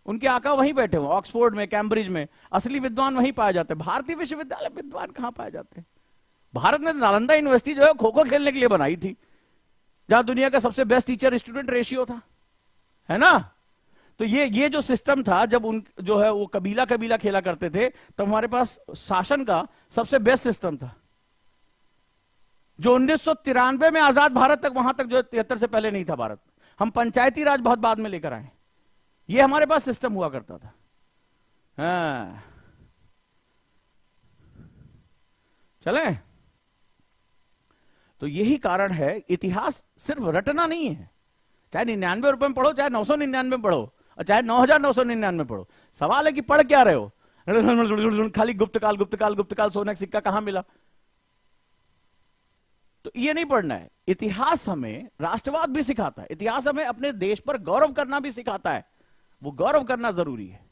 उनके आका वहीं बैठे हुए, ऑक्सफोर्ड में, कैम्ब्रिज में। असली विद्वान वहीं पाए जाते हैं। भारतीय विश्वविद्यालय विद्वान कहां पाए जाते हैं? भारत ने नालंदा यूनिवर्सिटी जो है खो खो खेलने के लिए बनाई थी, जहां दुनिया का सबसे बेस्ट टीचर स्टूडेंट रेशियो था, है ना? तो ये जो सिस्टम था, जब उन जो है वो कबीला कबीला खेला करते थे, तब हमारे पास शासन का सबसे बेस्ट सिस्टम था, जो 1993 में आजाद भारत तक, वहां तक जो 73 से पहले नहीं था भारत। हम पंचायती राज बहुत बाद में लेकर आए, ये हमारे पास सिस्टम हुआ करता था। हाँ, चले। तो यही कारण है, इतिहास सिर्फ रटना नहीं है, चाहे 99 रुपए में पढ़ो, चाहे 999 में पढ़ो, और चाहे 9999 में पढ़ो। सवाल है कि पढ़ क्या रहे हो? खाली गुप्तकाल गुप्तकाल गुप्तकाल, सोने का सिक्का कहां मिला? तो ये नहीं पढ़ना है। इतिहास हमें राष्ट्रवाद भी सिखाता है, इतिहास हमें अपने देश पर गौरव करना भी सिखाता है। वो गौरव करना जरूरी है।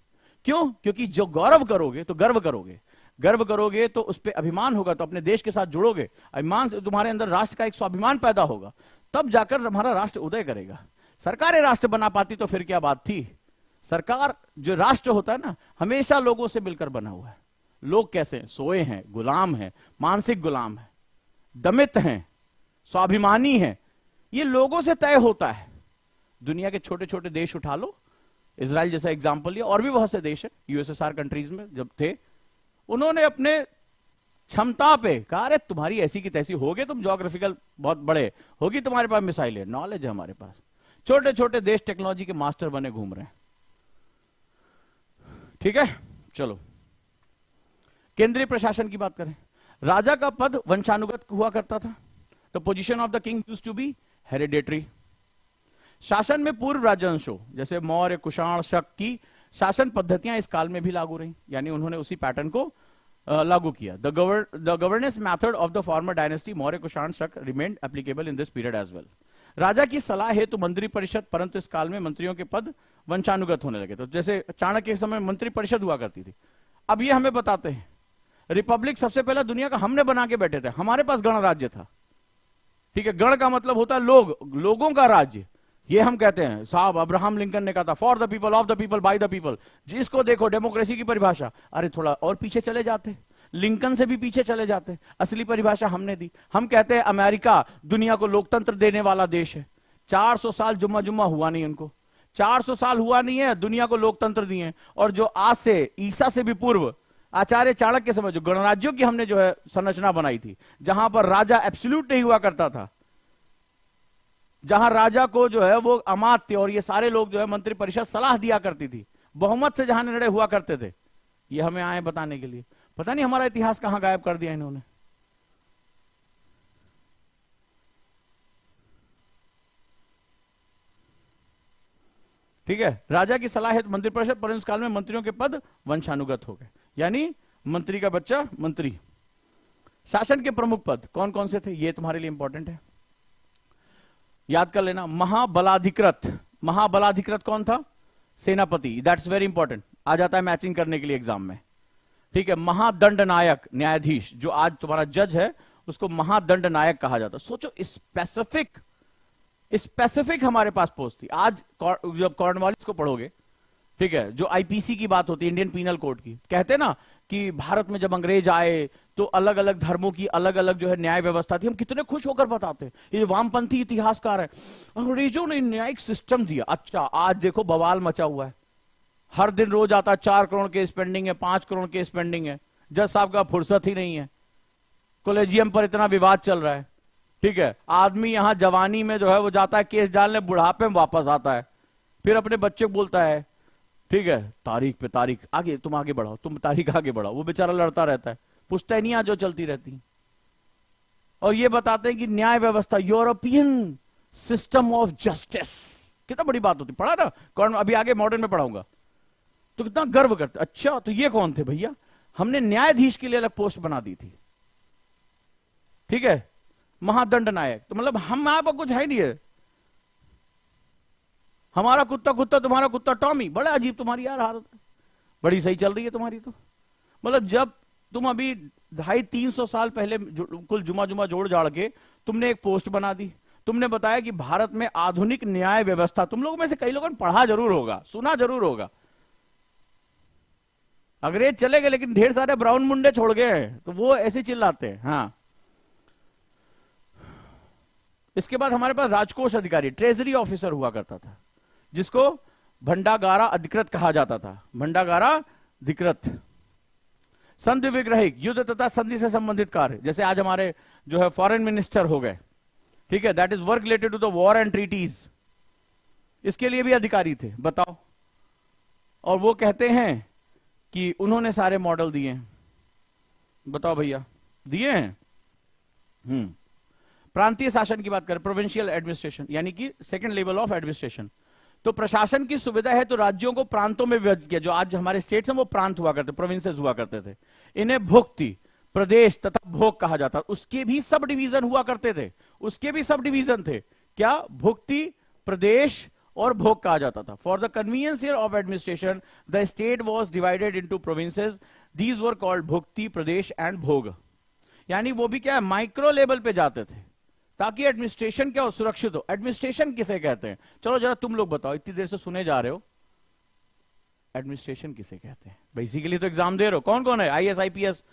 क्यों? क्योंकि जो गौरव करोगे तो गर्व करोगे, गर्व करोगे तो उस पर अभिमान होगा, तो अपने देश के साथ जुड़ोगे, अभिमान से तुम्हारे अंदर राष्ट्र का एक स्वाभिमान पैदा होगा, तब जाकर हमारा राष्ट्र उदय करेगा। सरकारें राष्ट्र बना पाती तो फिर क्या बात थी? सरकार, जो राष्ट्र होता है ना, हमेशा लोगों से मिलकर बना हुआ है। लोग कैसे हैं? सोए हैं, गुलाम हैं, मानसिक गुलाम है, दमित हैं, स्वाभिमानी हैं। ये लोगों से तय होता है। दुनिया के छोटे छोटे देश उठा लो, इजराइल जैसा एग्जांपल लिया, और भी बहुत से देश है यूएसएसआर कंट्रीज में जब थे, उन्होंने अपने क्षमता पे कहा, अरे तुम्हारी ऐसी की तैसी होगे, तुम ज्योग्राफिकल बहुत बड़े होगी, तुम्हारे पास मिसाइल है, नॉलेज है हमारे पास। छोटे छोटे देश टेक्नोलॉजी के मास्टर बने घूम रहे हैं। ठीक है, चलो केंद्रीय प्रशासन की बात करें। राजा का पद वंशानुगत हुआ करता था। The position of the king used to be hereditary. शासन में पूर्व राजवंशों जैसे मौर्य, कुषाण, शक की शासन पद्धतियां इस काल में भी लागू रही, यानी उन्होंने उसी पैटर्न को लागू किया। The governance method of the former dynasty Maurya, Kushan, Shaka remained applicable in this period as well. राजा की सलाह हेतु मंत्री परिषद, परंतु इस काल में मंत्रियों के पद वंशानुगत होने लगे। तो जैसे चाणक्य के समय मंत्री परिषद हुआ करती थी, अब ये हमें बताते हैं रिपब्लिक सबसे पहला दुनिया का हमने बना के बैठे थे, हमारे पास गणराज्य था। ठीक है, गण का मतलब होता है लोग, लोगों का राज्य, ये हम कहते हैं। साहब अब्राहम लिंकन ने कहा था, for the people, of the people, by the people. जिसको देखो डेमोक्रेसी की परिभाषा, अरे थोड़ा और पीछे चले जाते, लिंकन से भी पीछे चले जाते, असली परिभाषा हमने दी। हम कहते हैं अमेरिका दुनिया को लोकतंत्र देने वाला देश है। 400 साल जुम्मा जुम्मा हुआ नहीं उनको, 400 साल हुआ नहीं है, दुनिया को लोकतंत्र दिए। और जो आज से, ईसा से भी पूर्व, आचार्य चाणक्य के समय जो गणराज्यों की हमने जो है संरचना बनाई थी, जहां पर राजा एब्सोल्यूट नहीं हुआ करता था, जहां राजा को जो है वो अमात्य और ये सारे लोग जो है मंत्री परिषद सलाह दिया करती थी, बहुमत से जहां निर्णय हुआ करते थे, ये हमें आए बताने के लिए। पता नहीं हमारा इतिहास कहां गायब कर दिया इन्होंने। ठीक है, राजा की सलाह है मंत्री परिषद, पर इस काल में मंत्रियों के पद वंशानुगत हो गए, यानी मंत्री का बच्चा मंत्री। शासन के प्रमुख पद कौन कौन से थे, ये तुम्हारे लिए इंपॉर्टेंट है, याद कर लेना। महाबलाधिकृत, महाबलाधिकृत कौन था? सेनापति। दैट्स वेरी इंपॉर्टेंट, आ जाता है मैचिंग करने के लिए एग्जाम में। ठीक है, महादंड नायक, न्यायाधीश, जो आज तुम्हारा जज है उसको महादंड नायक कहा जाता है। सोचो, स्पेसिफिक स्पेसिफिक हमारे पास पोस्ट थी। आज जब कॉर्नवालिस को पढ़ोगे, ठीक है, जो आईपीसी की बात होती है, इंडियन पीनल कोड की, कहते हैं ना कि भारत में जब अंग्रेज आए तो अलग अलग धर्मों की अलग अलग जो है न्याय व्यवस्था थी। हम कितने खुश होकर बताते हैं, ये वामपंथी इतिहासकार है, अंग्रेजों ने न्यायिक सिस्टम दिया। अच्छा, आज देखो बवाल मचा हुआ है, हर दिन रोज आता है 4 करोड़ के स्पेंडिंग है, 5 करोड़ के स्पेंडिंग है, जज साहब का फुर्सत ही नहीं है, कॉलेजियम पर इतना विवाद चल रहा है। ठीक है, आदमी यहां जवानी में जो है वो जाता है केस डालने, बुढ़ापे में वापस आता है, फिर अपने बच्चे को बोलता है, ठीक है, तारीख पे तारीख, आगे तुम आगे बढ़ाओ, तुम तारीख आगे बढ़ाओ। वो बेचारा लड़ता रहता है, पुश्तैनियां जो चलती रहती, और ये बताते हैं कि न्याय व्यवस्था, यूरोपियन सिस्टम ऑफ जस्टिस, कितना बड़ी बात होती। पढ़ा ना, कौन अभी आगे मॉडर्न में पढ़ाऊंगा, तो कितना गर्व करते। अच्छा, तो ये कौन थे भैया? हमने न्यायाधीश के लिए अलग पोस्ट बना दी थी। ठीक है, महादंड नायक, तो मतलब हम यहाँ पर कुछ है नहीं है, हमारा कुत्ता कुत्ता, तुम्हारा कुत्ता टॉमी। बड़ा अजीब तुम्हारी यार हालत है, बड़ी सही चल रही है तुम्हारी तो। मतलब जब तुम अभी 250-300 साल पहले कुल जुमा जुमा जोड़ जाड़ के तुमने एक पोस्ट बना दी, तुमने बताया कि भारत में आधुनिक न्याय व्यवस्था, तुम लोगों में से कई लोगों ने पढ़ा जरूर होगा, सुना जरूर होगा, अंग्रेज चले गए लेकिन ढेर सारे ब्राउन मुंडे छोड़ गए, तो वो ऐसे चिल्लाते हैं। हाँ, इसके बाद हमारे पास राजकोष अधिकारी, ट्रेजरी ऑफिसर हुआ करता था, जिसको भंडागारा अधिकृत कहा जाता था, भंडागारा अधिकृत। संधि विग्रहिक, युद्ध तथा संधि से संबंधित कार्य, जैसे आज हमारे जो है फॉरेन मिनिस्टर हो गए, ठीक है, that is work related to the war and treaties, इसके लिए भी अधिकारी थे, बताओ। और वो कहते हैं कि उन्होंने सारे मॉडल दिए हैं, बताओ भैया, दिए हैं। प्रांतीय शासन की बात करें, प्रोविंशियल एडमिनिस्ट्रेशन, यानी कि सेकंड लेवल ऑफ एडमिनिस्ट्रेशन। तो प्रशासन की सुविधा है तो राज्यों को प्रांतों में विभाजित किया, जो आज हमारे स्टेट्स हैं वो प्रांत हुआ करते, प्रोविंसेस हुआ करते थे। इन्हें भुक्ति, प्रदेश तथा भोग कहा जाता, उसके भी सब डिवीजन हुआ करते थे, उसके भी सब डिवीजन थे, क्या, भुक्ति, प्रदेश और भोग कहा जाता था। For the convenience of administration the state was divided into provinces, these were called bhukti, pradesh and bhoga. यानी वो भी क्या है, माइक्रो लेवल पे जाते थे, ताकि एडमिनिस्ट्रेशन क्या हो, सुरक्षित हो। एडमिनिस्ट्रेशन किसे कहते हैं, चलो जरा तुम लोग बताओ, इतनी देर से सुने जा रहे हो, एडमिनिस्ट्रेशन किसे कहते हैं? भाई इसी के लिए तो एग्जाम दे रहे हो। कौन कौन है, आईएएस, आईपीएस,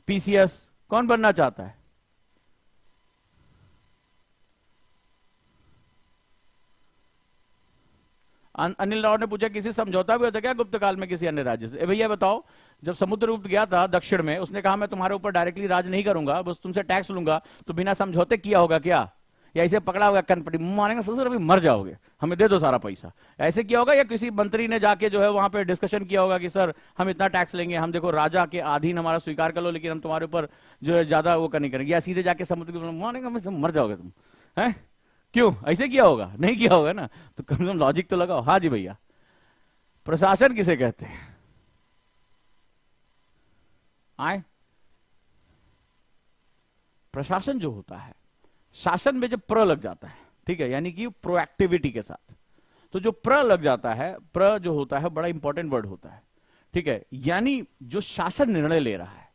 पीसीएस, कौन बनना चाहता है? अनिल राव ने पूछा, किसी समझौता भी होता क्या गुप्त काल में किसी अन्य राज्य से? भैया बताओ, जब समुद्रगुप्त गया था दक्षिण में, उसने कहा मैं तुम्हारे ऊपर डायरेक्टली राज नहीं करूंगा, बस तुमसे टैक्स लूंगा, तो बिना समझौते किया होगा क्या? या ऐसे पकड़ा होगा, कनपटी मारेंगे, ससुर अभी मर जाओगे, हमें दे दो सारा पैसा, ऐसे किया होगा? या किसी मंत्री ने जाके जो है वहां पे डिस्कशन किया होगा कि सर हम इतना टैक्स लेंगे, हम देखो राजा के अधीन हमारा स्वीकार कर लो, लेकिन हम तुम्हारे ऊपर जो है ज्यादा वो नहीं करेंगे, या सीधे जाके समुद्र मारेंगे, मर जाओगे तुम, है? क्यों ऐसे किया होगा? नहीं किया होगा ना, तो कम से कम लॉजिक तो लगाओ। हाँ जी भैया, प्रशासन किसे कहते हैं? आए, प्रशासन जो होता है, शासन में जब प्र लग जाता है, ठीक है, यानी कि प्रोएक्टिविटी के साथ, तो जो प्र लग जाता है, प्र जो होता है बड़ा इंपॉर्टेंट वर्ड होता है, ठीक है, यानी जो शासन निर्णय ले रहा है,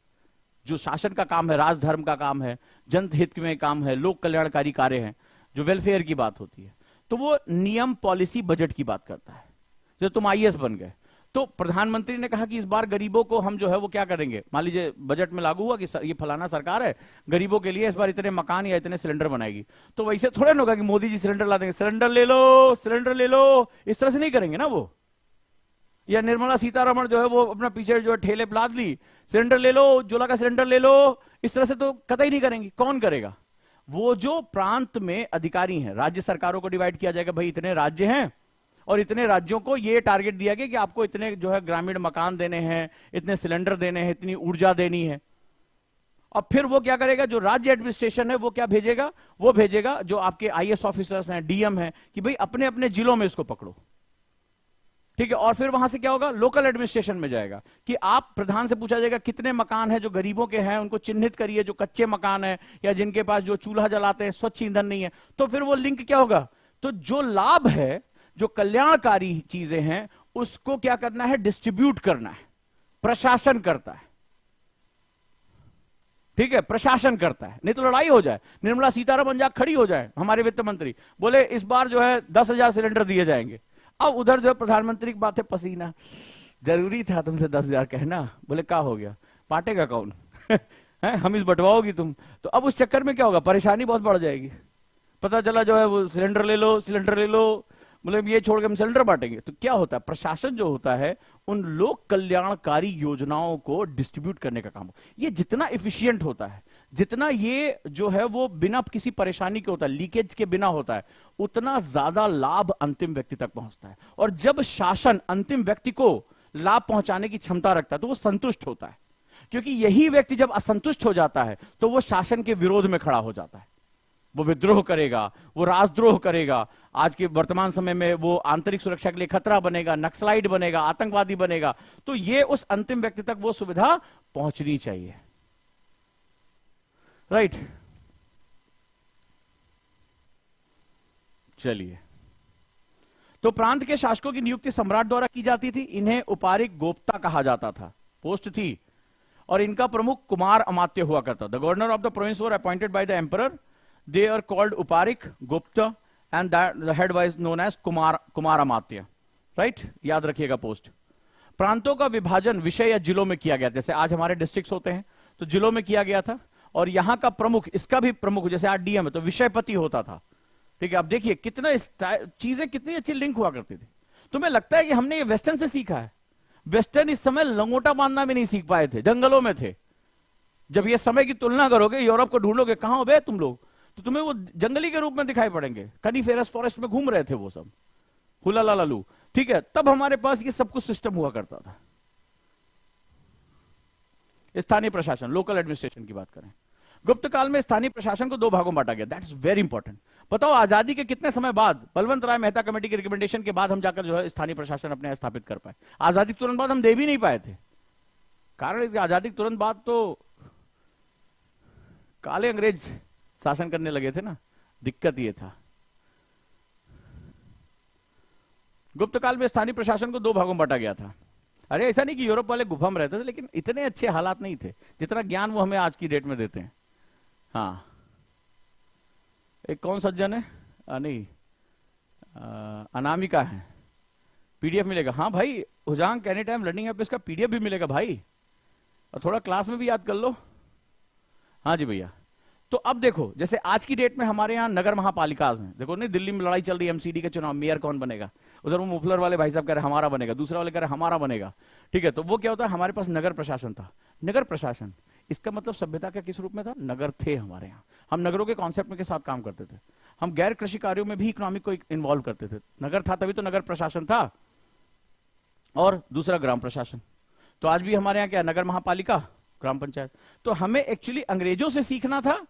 जो शासन का काम है, राजधर्म का काम है, जनहित में काम है, लोक कल्याणकारी कार्य है, जो वेलफेयर की बात होती है, तो वो नियम, पॉलिसी, बजट की बात करता है। जब तुम आईएएस बन गए तो प्रधानमंत्री ने कहा कि इस बार गरीबों को हम जो है वो क्या करेंगे, मान लीजिए बजट में लागू हुआ कि ये फलाना सरकार है, गरीबों के लिए इस बार इतने मकान या इतने सिलेंडर बनाएगी, तो वैसे थोड़े ना होगा कि मोदी जी सिलेंडर ला देंगे, सिलेंडर ले लो, सिलेंडर ले लो, इस तरह से नहीं करेंगे ना वो। या निर्मला सीतारमण जो है वो अपना पीछे जो है ठेले पे लाद ली, सिलेंडर ले लो, उज्ज्वला का सिलेंडर ले लो, इस तरह से तो कतई नहीं करेंगी। कौन करेगा? वो जो प्रांत में अधिकारी हैं, राज्य सरकारों को डिवाइड किया जाएगा, भाई इतने राज्य हैं और इतने राज्यों को ये टारगेट दिया गया कि आपको इतने जो है ग्रामीण मकान देने हैं, इतने सिलेंडर देने हैं, इतनी ऊर्जा देनी है। और फिर वो क्या करेगा, जो राज्य एडमिनिस्ट्रेशन है वो क्या भेजेगा, वो भेजेगा जो आपके आईएएस ऑफिसर्स हैं, डीएम हैं, कि भाई अपने अपने जिलों में इसको पकड़ो, ठीक है। और फिर वहां से क्या होगा, लोकल एडमिनिस्ट्रेशन में जाएगा कि आप प्रधान से पूछा जाएगा कितने मकान है जो गरीबों के हैं, उनको चिन्हित करिए, जो कच्चे मकान है या जिनके पास जो चूल्हा जलाते हैं, स्वच्छ ईंधन नहीं है, तो फिर वो लिंक क्या होगा, तो जो लाभ है, जो कल्याणकारी चीजें हैं, उसको क्या करना है, डिस्ट्रीब्यूट करना है, प्रशासन करता है, ठीक है, प्रशासन करता है। नहीं तो लड़ाई हो जाए, निर्मला सीतारमण जा खड़ी हो जाए, हमारे वित्त मंत्री बोले इस बार जो है 10,000 सिलेंडर दिए जाएंगे, अब उधर जो है प्रधानमंत्री की बात है, पसीना, जरूरी था तुमसे 10,000 कहना, बोले क्या हो गया, बांटेगा कौन है, हम इस बंटवाओगी तुम, तो अब उस चक्कर में क्या होगा, परेशानी बहुत बढ़ जाएगी। पता चला जो है वो सिलेंडर ले लो, सिलेंडर ले लो, बोले ये छोड़ के हम सिलेंडर बांटेंगे। तो क्या होता है, प्रशासन जो होता है उन लोक कल्याणकारी योजनाओं को डिस्ट्रीब्यूट करने का काम, ये जितना एफिशिएंट होता है, जितना ये जो है वो बिना किसी परेशानी के होता है, लीकेज के बिना होता है, उतना ज्यादा लाभ अंतिम व्यक्ति तक पहुंचता है। और जब शासन अंतिम व्यक्ति को लाभ पहुंचाने की क्षमता रखता है तो वो संतुष्ट होता है, क्योंकि यही व्यक्ति जब असंतुष्ट हो जाता है तो वो शासन के विरोध में खड़ा हो जाता है, वो विद्रोह करेगा, वो राजद्रोह करेगा, आज के वर्तमान समय में वो आंतरिक सुरक्षा के लिए खतरा बनेगा, नक्सलाइट बनेगा, आतंकवादी बनेगा। तो ये उस अंतिम व्यक्ति तक वो सुविधा पहुंचनी चाहिए, राइट। चलिए, तो प्रांत के शासकों की नियुक्ति सम्राट द्वारा की जाती थी, इन्हें उपारिक गोप्ता कहा जाता था, पोस्ट थी, और इनका प्रमुख कुमार अमात्य हुआ करता। The governor of the province were appointed by the emperor, they are called uparika, Gupta, and that the head was known as Kumar Amatya, right, याद रखिएगा पोस्ट। प्रांतों का विभाजन विषय या जिलों में किया गया, जैसे आज हमारे डिस्ट्रिक्ट्स होते हैं तो जिलों में किया गया था, और यहां का प्रमुख, इसका भी प्रमुख, जैसे आज डीएम है तो विषयपति होता था, ठीक है। अब देखिए कितना चीजें कितनी अच्छी लिंक हुआ करती थी। तुम्हें लगता है कि हमने ये वेस्टर्न से सीखा है? वेस्टर्न इस समय लंगोटा बांधना भी नहीं सीख पाए थे, जंगलों में थे। जब ये समय की तुलना करोगे, यूरोप को ढूंढोगे, कहां हो बे तुम लोग, तो तुम्हें वो जंगली के रूप में दिखाई पड़ेंगे। कनीफेरस फॉरेस्ट में घूम रहे थे वो सब, हुला ला लालू। ठीक है, तब हमारे पास ये सब कुछ सिस्टम हुआ करता था। स्थानीय प्रशासन, लोकल एडमिनिस्ट्रेशन की बात करें, गुप्त काल में स्थानीय प्रशासन को 2 भागों में बांटा गया। That is very important. बताओ आजादी के कितने समय बाद, बलवंत राय मेहता कमेटी की रिकमेंडेशन के बाद हम जाकर जो है स्थानीय प्रशासन अपने यहाँ स्थापित कर पाए। आजादी के तुरंत बाद हम दे भी नहीं पाए थे। कारण आजादी के तुरंत बाद तो काले अंग्रेज शासन करने लगे थे ना, दिक्कत ये था। गुप्त काल में स्थानीय प्रशासन को 2 भागों में बांटा गया था। अरे ऐसा नहीं कि यूरोप वाले गुफा में रहते थे, लेकिन इतने अच्छे हालात नहीं थे जितना ज्ञान वो हमें आज की डेट में देते हैं। हाँ, एक कौन सज्जन है, नहीं अनामिका है, पीडीएफ मिलेगा। हाँ भाई, हुजांग एनी टाइम लर्निंग ऐप, इसका पीडीएफ भी मिलेगा भाई, और थोड़ा क्लास में भी याद कर लो। हाँ जी भैया। तो अब देखो, जैसे आज की डेट में हमारे यहाँ नगर महापालिकाज हैं। देखो नहीं, दिल्ली में लड़ाई चल रही है एमसीडी के चुनाव, मेयर कौन बनेगा, उधर वो मुफलर वाले भाई साहब कह रहे हमारा बनेगा, दूसरा वाले कह रहे हमारा बनेगा। ठीक है, तो वो क्या होता है, हमारे पास नगर प्रशासन था। नगर प्रशासन इसका मतलब सभ्यता का किस रूप में था, नगर थे हमारे यहाँ। हम नगरों के कॉन्सेप्ट में के साथ काम करते थे। हम गैर कृषि कार्यों में भी इकोनॉमिक को इन्वॉल्व करते थे। नगर था तभी तो नगर प्रशासन था। और दूसरा ग्राम प्रशासन। तो आज भी हमारे यहाँ क्या, नगर महापालिका, ग्राम पंचायत। तो हमें एक्चुअली अंग्रेजों से सीखना था।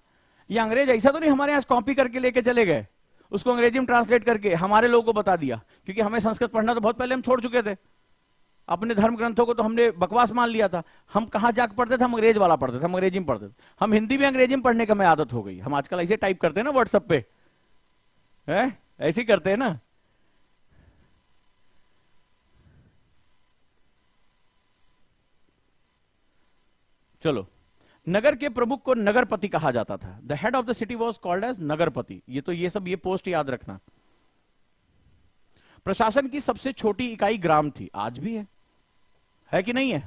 ये अंग्रेज ऐसा तो नहीं हमारे यहाँ कॉपी करके लेके चले गए, उसको अंग्रेजी में ट्रांसलेट करके हमारे लोगों को बता दिया। क्योंकि हमें संस्कृत पढ़ना तो बहुत पहले हम छोड़ चुके थे। अपने धर्म ग्रंथों को तो हमने बकवास मान लिया था। हम कहां जाकर पढ़ते थे, हम अंग्रेज वाला पढ़ते थे, हम अंग्रेजी में पढ़ते थे। हम हिंदी में अंग्रेजी में पढ़ने का हमें आदत हो गई। हम आजकल ऐसे टाइप करते हैं ना व्हाट्सएप पे, ऐसे ही करते हैं ना। चलो, नगर के प्रमुख को नगरपति कहा जाता था। The head of the city was called as Nagarpati. ये पोस्ट याद रखना। प्रशासन की सबसे छोटी इकाई ग्राम थी, आज भी है कि नहीं है?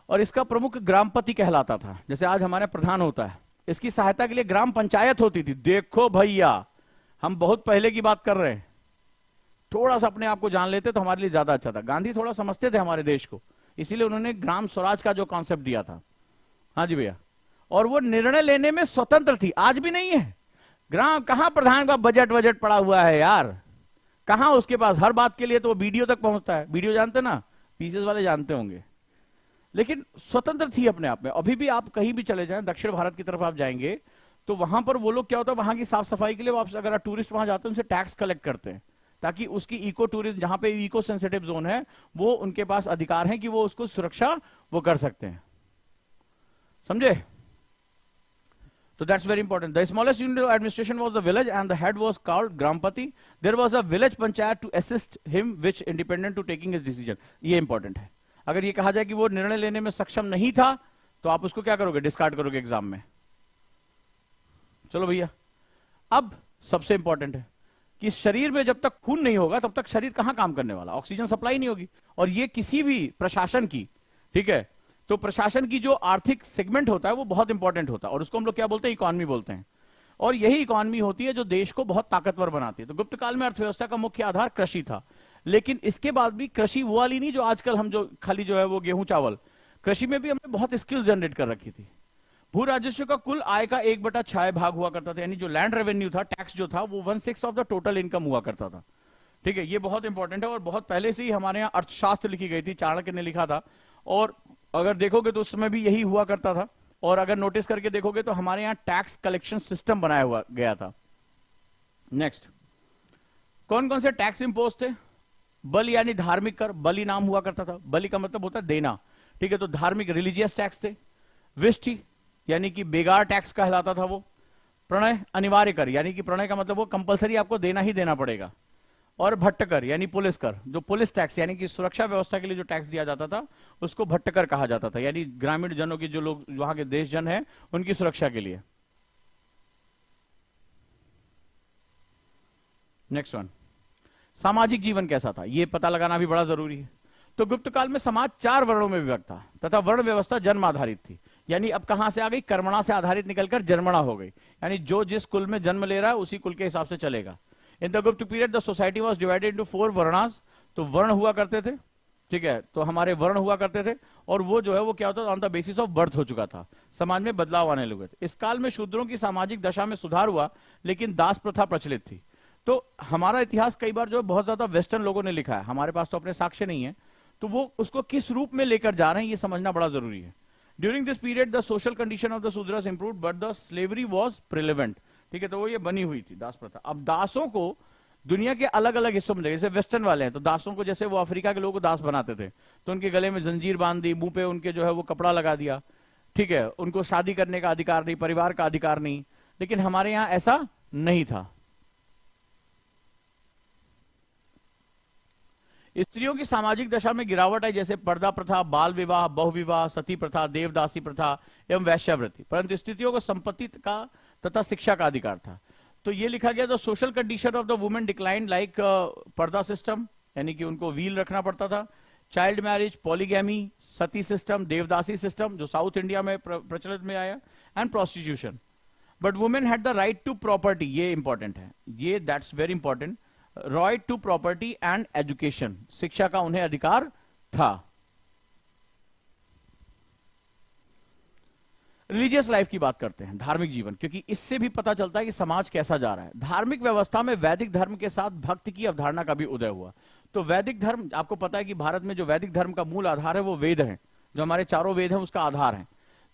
और इसका प्रमुख ग्रामपति कहलाता था, जैसे आज हमारे प्रधान होता है। इसकी सहायता के लिए ग्राम पंचायत होती थी। देखो भैया, हम बहुत पहले की बात कर रहे हैं। थोड़ा सा अपने आप को जान लेते तो हमारे लिए ज्यादा अच्छा था। गांधी थोड़ा समझते थे हमारे देश को, इसीलिए उन्होंने ग्राम स्वराज का जो कॉन्सेप्ट दिया था। हाँ जी भैया। और वो निर्णय लेने में स्वतंत्र थी, आज भी नहीं है। ग्राम कहां प्रधान का बजट पड़ा हुआ है यार, कहां उसके पास हर बात के लिए तो वो वीडियो तक पहुंचता है। वीडियो जानते ना, पीसेस वाले जानते होंगे। लेकिन स्वतंत्र थी अपने आप में। अभी भी आप कहीं भी चले जाएं, दक्षिण भारत की तरफ आप जाएंगे तो वहां पर वो लोग क्या होता है, वहां की साफ सफाई के लिए आप अगर टूरिस्ट वहां जाते हैं उनसे टैक्स कलेक्ट करते हैं, ताकि उसकी इको टूरिज्म, जहां पे इको सेंसिटिव जोन है, वो उनके पास अधिकार है कि वो उसको सुरक्षा वो कर सकते हैं। समझे? So that's very important. The smallest unit of administration was the village and the head was called Grampati. There was a village panchayat to assist him which independent to taking his decision. ये important है। अगर ये कहा जाए कि वो निर्णय लेने में सक्षम नहीं था तो आप उसको क्या करोगे, डिस्कार्ड करोगे एग्जाम में। चलो भैया, अब सबसे इंपॉर्टेंट है कि शरीर में जब तक खून नहीं होगा तब तक शरीर कहां काम करने वाला, ऑक्सीजन सप्लाई नहीं होगी। और ये किसी भी प्रशासन की, ठीक है, तो प्रशासन की जो आर्थिक सेगमेंट होता है वो बहुत इंपॉर्टेंट होता है, और उसको हम लोग क्या बोलते हैं, इकोनॉमी बोलते हैं। और यही इकोनॉमी होती है जो देश को बहुत ताकतवर बनाती है। तो गुप्त काल में अर्थव्यवस्था का मुख्य आधार कृषि था, लेकिन इसके बाद भी कृषि वो वाली नहीं जो आजकल हम जो खाली जो है वो गेहूं चावल। कृषि में भी हमने बहुत स्किल्स जनरेट कर रखी थी। भू राजस्व का कुल आय का 1/6 भाग हुआ करता था, यानी जो लैंड रेवेन्यू था, टैक्स जो था, वो 1/6 ऑफ द टोटल इनकम हुआ करता था। ठीक है, ये बहुत इंपॉर्टेंट है और बहुत पहले से ही हमारे यहाँ अर्थशास्त्र लिखी गई थी, चाणक्य ने लिखा था। और अगर देखोगे तो उस समय भी यही हुआ करता था। और अगर नोटिस करके देखोगे तो हमारे यहाँ टैक्स कलेक्शन सिस्टम बनाया हुआ गया था। नेक्स्ट, कौन कौन से टैक्स इंपोज थे? बल यानी धार्मिक कर, बलि नाम हुआ करता था। बलि का मतलब होता है देना, ठीक है, तो धार्मिक रिलीजियस टैक्स थे। विष्टि यानी कि बेगार टैक्स कहलाता था वो। प्रणय अनिवार्य कर, यानी कि प्रणय का मतलब वो कंपलसरी आपको देना ही देना पड़ेगा। और भट्टकर यानी पुलिस कर, जो पुलिस टैक्स यानी कि सुरक्षा व्यवस्था के लिए जो टैक्स दिया जाता था उसको भट्टकर कहा जाता था, यानी ग्रामीण जनों की, जो लोग वहां के देश जन हैं, उनकी सुरक्षा के लिए। नेक्स्ट वन, सामाजिक जीवन कैसा था, यह पता लगाना भी बड़ा जरूरी है। तो गुप्त काल में समाज 4 वर्णों में विभक्त था तथा वर्ण व्यवस्था जन्म आधारित थी। यानी अब कहां से आ गई, कर्मणा से आधारित निकलकर जन्मणा हो गई, यानी जो जिस कुल में जन्म ले रहा है उसी कुल के हिसाब से चलेगा। इन द गुप्त period the society was divided into 4 varnas, तो वर्ण हुआ करते थे, ठीक है, तो हमारे वर्ण हुआ करते थे, और वो जो है वो क्या होता था, on the basis of birth हो चुका था, समाज में बदलाव आने लगे थे। इस काल में शूद्रों की सामाजिक दशा में सुधार हुआ, लेकिन दास प्रथा प्रचलित थी। तो हमारा इतिहास कई बार जो है बहुत ज्यादा वेस्टर्न लोगों ने लिखा है, हमारे पास तो अपने साक्ष्य नहीं है, तो वो उसको किस रूप में लेकर जा रहे हैं ये समझना बड़ा जरूरी है। During this period the social condition of the Shudras improved but the slavery was prevalent, ठीक है, तो वो ये बनी हुई थी दास प्रथा। अब दासों को दुनिया के अलग अलग हिस्सों में, जैसे वेस्टर्न वाले हैं तो दासों को, जैसे वो अफ्रीका के लोगों को दास बनाते थे, तो उनके गले में जंजीर बांध दी, मुंह पे उनके जो है वो कपड़ा लगा दिया, ठीक है, उनको शादी करने का अधिकार नहीं, परिवार का अधिकार नहीं। लेकिन हमारे यहां ऐसा नहीं था। स्त्रियों की सामाजिक दशा में गिरावट आई, जैसे पर्दा प्रथा, बाल विवाह, बहुविवाह, सती प्रथा, देवदासी प्रथा एवं वैश्यावृत्ति, परंतु स्त्रियों को संपत्ति का तथा शिक्षा का अधिकार था। तो ये लिखा गया, the social condition of the women decline like purdah system, यानी कि उनको व्हील रखना पड़ता था, child marriage, polygamy, sati system, devadasi system जो साउथ इंडिया में प्रचलित में आया, and prostitution. But women had the right to property, ये इंपॉर्टेंट है, ये that's very important, right to property and education, शिक्षा का उन्हें अधिकार था। रिलीजियस लाइफ की बात करते हैं, धार्मिक जीवन, क्योंकि इससे भी पता चलता है कि समाज कैसा जा रहा है। धार्मिक व्यवस्था में वैदिक धर्म के साथ भक्ति की अवधारणा का भी उदय हुआ। तो वैदिक धर्म, आपको पता है कि भारत में जो वैदिक धर्म का मूल आधार है वो वेद है, जो हमारे चारों वेद हैं उसका आधार है।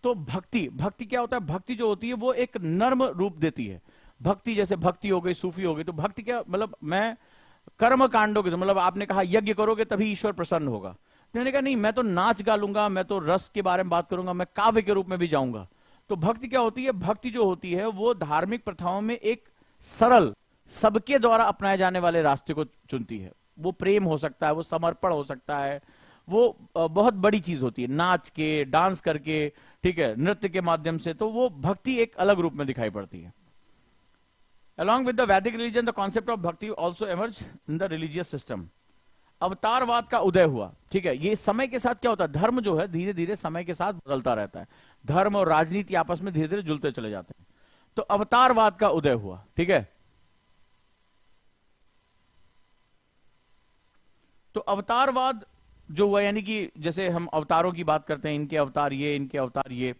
तो भक्ति, भक्ति क्या होता है, भक्ति जो होती है वो एक नर्म रूप देती है। भक्ति जैसे भक्ति हो गई, सूफी हो गई, तो भक्ति क्या मतलब, मैं कर्म कांडोगे, तो मतलब आपने कहा यज्ञ करोगे तभी ईश्वर प्रसन्न होगा, मैंने कहा नहीं, मैं तो नाच गा लूंगा, मैं तो रस के बारे में बात करूंगा, मैं काव्य के रूप में भी जाऊंगा। तो भक्ति क्या होती है, भक्ति जो होती है वो धार्मिक प्रथाओं में एक सरल, सबके द्वारा अपनाए जाने वाले रास्ते को चुनती है। वो प्रेम हो सकता है, वो समर्पण हो सकता है, वो बहुत बड़ी चीज होती है, नाच के, डांस करके, ठीक है, नृत्य के माध्यम से, तो वो भक्ति एक अलग रूप में दिखाई पड़ती है। Along with the Vedic religion, the concept of bhakti also emerged in the religious system. अवतारवाद का उदय हुआ, ठीक है, ये समय के साथ क्या होता है, धर्म जो है धीरे धीरे समय के साथ बदलता रहता है, धर्म और राजनीति आपस में धीरे धीरे जुलते चले जाते हैं। तो अवतारवाद का उदय हुआ, ठीक है। तो अवतारवाद जो हुआ, यानी कि जैसे हम अवतारों की बात करते हैं, इनके अवतार ये, इनके अवतार ये।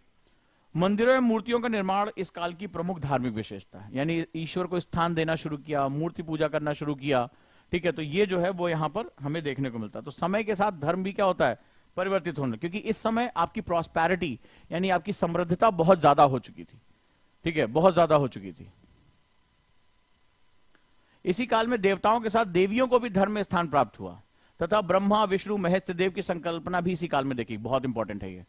मंदिरों में मूर्तियों का निर्माण इस काल की प्रमुख धार्मिक विशेषता है, यानी ईश्वर को स्थान देना शुरू किया, मूर्ति पूजा करना शुरू किया, ठीक है, तो ये जो है वो यहां पर हमें देखने को मिलता है। तो समय के साथ धर्म भी क्या होता है, परिवर्तित होने, क्योंकि इस समय आपकी प्रॉस्पेरिटी यानी आपकी समृद्धता बहुत ज्यादा हो चुकी थी, ठीक है, बहुत ज्यादा हो चुकी थी। इसी काल में देवताओं के साथ देवियों को भी धर्म में स्थान प्राप्त हुआ, तथा ब्रह्मा, विष्णु, महेश देव की संकल्पना भी इसी काल में देखी, बहुत इंपॉर्टेंट है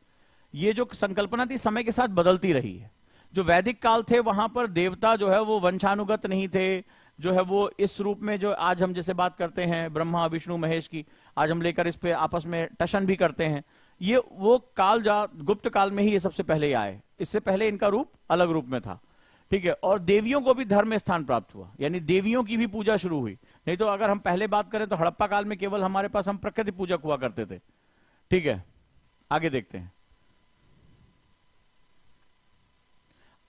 ये जो संकल्पना थी समय के साथ बदलती रही है। जो वैदिक काल थे वहां पर देवता जो है वो वंशानुगत नहीं थे, जो है वो इस रूप में, जो आज हम जैसे बात करते हैं ब्रह्मा, विष्णु, महेश की, आज हम लेकर इस पे आपस में टशन भी करते हैं, ये वो काल गुप्त काल में ही ये सबसे पहले आए, इससे पहले इनका रूप अलग रूप में था, ठीक है। और देवियों को भी धर्म में स्थान प्राप्त हुआ, यानी देवियों की भी पूजा शुरू हुई। नहीं तो अगर हम पहले बात करें तो हड़प्पा काल में केवल हमारे पास हम प्रकृति पूजक हुआ करते थे, ठीक है। आगे देखते हैं।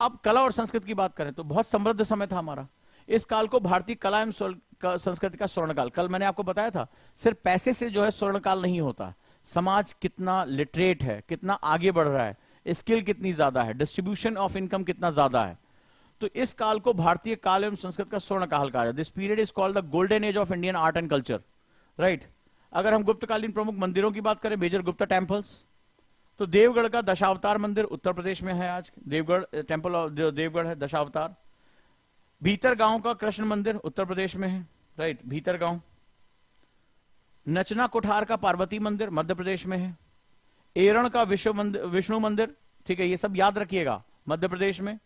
अब कला और संस्कृति की बात करें तो बहुत समृद्ध समय था हमारा। इस काल को भारतीय कला एवं संस्कृति का स्वर्णकाल, कल मैंने आपको बताया था, सिर्फ पैसे से जो है स्वर्णकाल नहीं होता, समाज कितना लिटरेट है, कितना आगे बढ़ रहा है, स्किल कितनी ज्यादा है, डिस्ट्रीब्यूशन ऑफ इनकम कितना ज्यादा है, तो इस काल को भारतीय काल एवं संस्कृति का स्वर्णकाल कहा जाता है। This period is called the golden age of Indian art and culture, right. अगर हम गुप्तकालीन प्रमुख मंदिरों की बात करें, मेजर गुप्ता टेम्पल्स, तो देवगढ़ का दशावतार मंदिर उत्तर प्रदेश में है, आज देवगढ़ टेम्पल ऑफ जो देवगढ़ है दशावतार। भीतर गांव का कृष्ण मंदिर उत्तर प्रदेश में है, राइट, भीतर गांव। नचना कोठार का पार्वती मंदिर मध्य प्रदेश में है। एरण का विष्णु मंदिर, ठीक है, ये सब याद रखिएगा, मध्य प्रदेश में।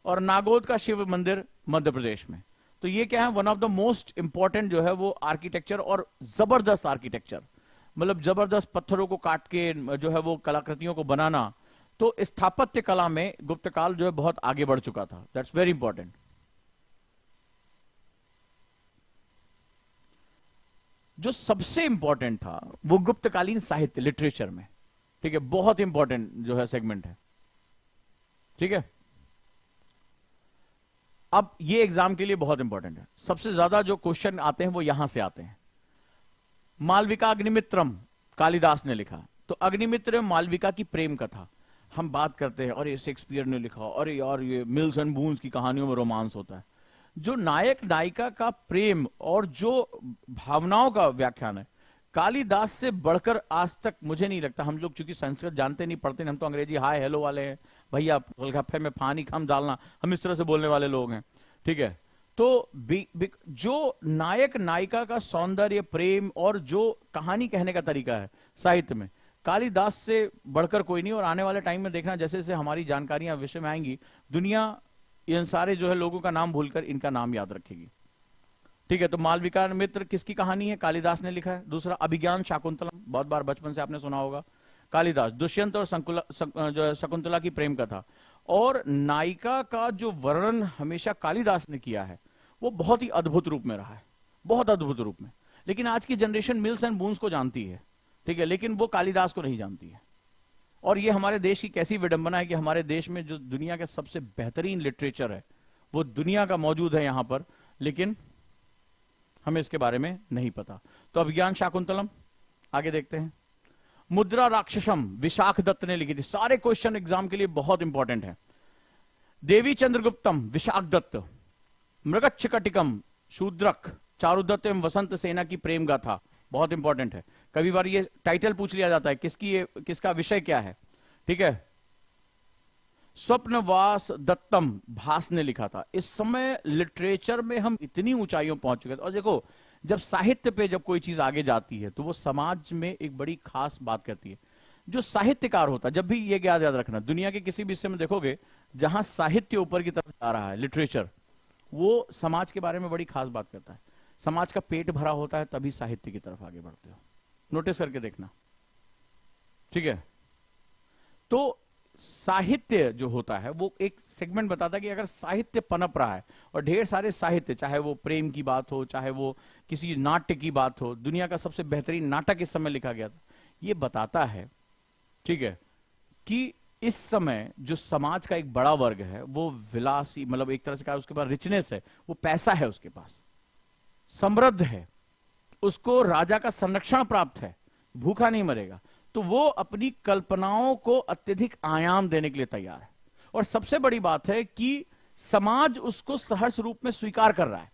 और नागोद का शिव मंदिर मध्य प्रदेश में। तो ये क्या है, one of the most important जो है वो आर्किटेक्चर, और जबरदस्त आर्किटेक्चर, मतलब जबरदस्त पत्थरों को काट के जो है वो कलाकृतियों को बनाना। तो स्थापत्य कला में गुप्त काल जो है बहुत आगे बढ़ चुका था, दैट्स वेरी इंपॉर्टेंट। जो सबसे इंपॉर्टेंट था वो गुप्तकालीन साहित्य, लिटरेचर में, ठीक है, बहुत इंपॉर्टेंट जो है सेगमेंट है, ठीक है। अब ये एग्जाम के लिए बहुत इंपॉर्टेंट है, सबसे ज्यादा जो क्वेश्चन आते हैं वो यहां से आते हैं। मालविका अग्निमित्रम कालिदास ने लिखा, तो अग्निमित्र मालविका की प्रेम कथा हम बात करते हैं, और ये शेक्सपियर ने लिखा, और यार ये मिल्स एंड बून्स की कहानियों में रोमांस होता है। जो नायक नायिका का प्रेम और जो भावनाओं का व्याख्यान है, कालिदास से बढ़कर आज तक मुझे नहीं लगता। हम लोग चूंकि संस्कृत जानते नहीं, पढ़ते नहीं, हम तो अंग्रेजी हाय हेलो वाले हैं, भैया गोलगप्पे में पानी कम डालना, हम इस तरह से बोलने वाले लोग हैं, ठीक है। तो जो नायक नायिका का सौंदर्य, प्रेम और जो कहानी कहने का तरीका है साहित्य में, कालिदास से बढ़कर कोई नहीं। और आने वाले टाइम में देखना, जैसे जैसे हमारी जानकारियां विषय में आएंगी, दुनिया इन सारे जो है लोगों का नाम भूलकर इनका नाम याद रखेगी, ठीक है। तो मालविका मित्र किसकी कहानी है? कालिदास ने लिखा है। दूसरा अभिज्ञान शाकुंतलम, बहुत बार बचपन से आपने सुना होगा, कालिदास। दुष्यंत और जो शकुंतला की प्रेम कथा, और नायिका का जो वर्णन हमेशा कालिदास ने किया है वो बहुत ही अद्भुत रूप में रहा है, बहुत अद्भुत रूप में। लेकिन आज की जनरेशन मिल्स एंड बून्स को जानती है, ठीक है, लेकिन वो कालिदास को नहीं जानती है। और ये हमारे देश की कैसी विडंबना है कि हमारे देश में जो दुनिया का सबसे बेहतरीन लिटरेचर है वो दुनिया का मौजूद है यहां पर, लेकिन हमें इसके बारे में नहीं पता। तो अभिज्ञान शाकुंतलम, आगे देखते हैं। मुद्रा राक्षसम विशाख दत्त ने लिखी थी। सारे क्वेश्चन एग्जाम के लिए बहुत इंपॉर्टेंट है। देवी चंद्रगुप्तम विशाख दत्त, मृगच्छकटिकम शूद्रक, चारुदत्त एवं वसंत सेना की प्रेम गाथा, बहुत इंपॉर्टेंट है। कभी बार ये टाइटल पूछ लिया जाता है, किसका विषय क्या है, ठीक है। स्वप्नवास दत्तम भास ने लिखा था। इस समय लिटरेचर में हम इतनी ऊंचाइयों पहुंच चुके थे। और देखो, जब साहित्य पे जब कोई चीज आगे जाती है तो वो समाज में एक बड़ी खास बात करती है। जो साहित्यकार होता है, जब भी ये याद रखना, दुनिया के किसी भी हिस्से में देखोगे जहां साहित्य ऊपर की तरफ जा रहा है, लिटरेचर, वो समाज के बारे में बड़ी खास बात करता है। समाज का पेट भरा होता है तभी साहित्य की तरफ आगे बढ़ते हो, नोटिस करके देखना, ठीक है। तो साहित्य जो होता है वो एक सेगमेंट बताता है कि अगर साहित्य पनप रहा है, और ढेर सारे साहित्य, चाहे वो प्रेम की बात हो, चाहे वो किसी नाट्य की बात हो, दुनिया का सबसे बेहतरीन नाटक इस समय लिखा गया था, ये बताता है, ठीक है, कि इस समय जो समाज का एक बड़ा वर्ग है वो विलासी, मतलब एक तरह से कहा उसके पास रिचनेस है, वो पैसा है उसके पास, समृद्ध है, उसको राजा का संरक्षण प्राप्त है, भूखा नहीं मरेगा, तो वो अपनी कल्पनाओं को अत्यधिक आयाम देने के लिए तैयार है। और सबसे बड़ी बात है कि समाज उसको सहर्ष रूप में स्वीकार कर रहा है।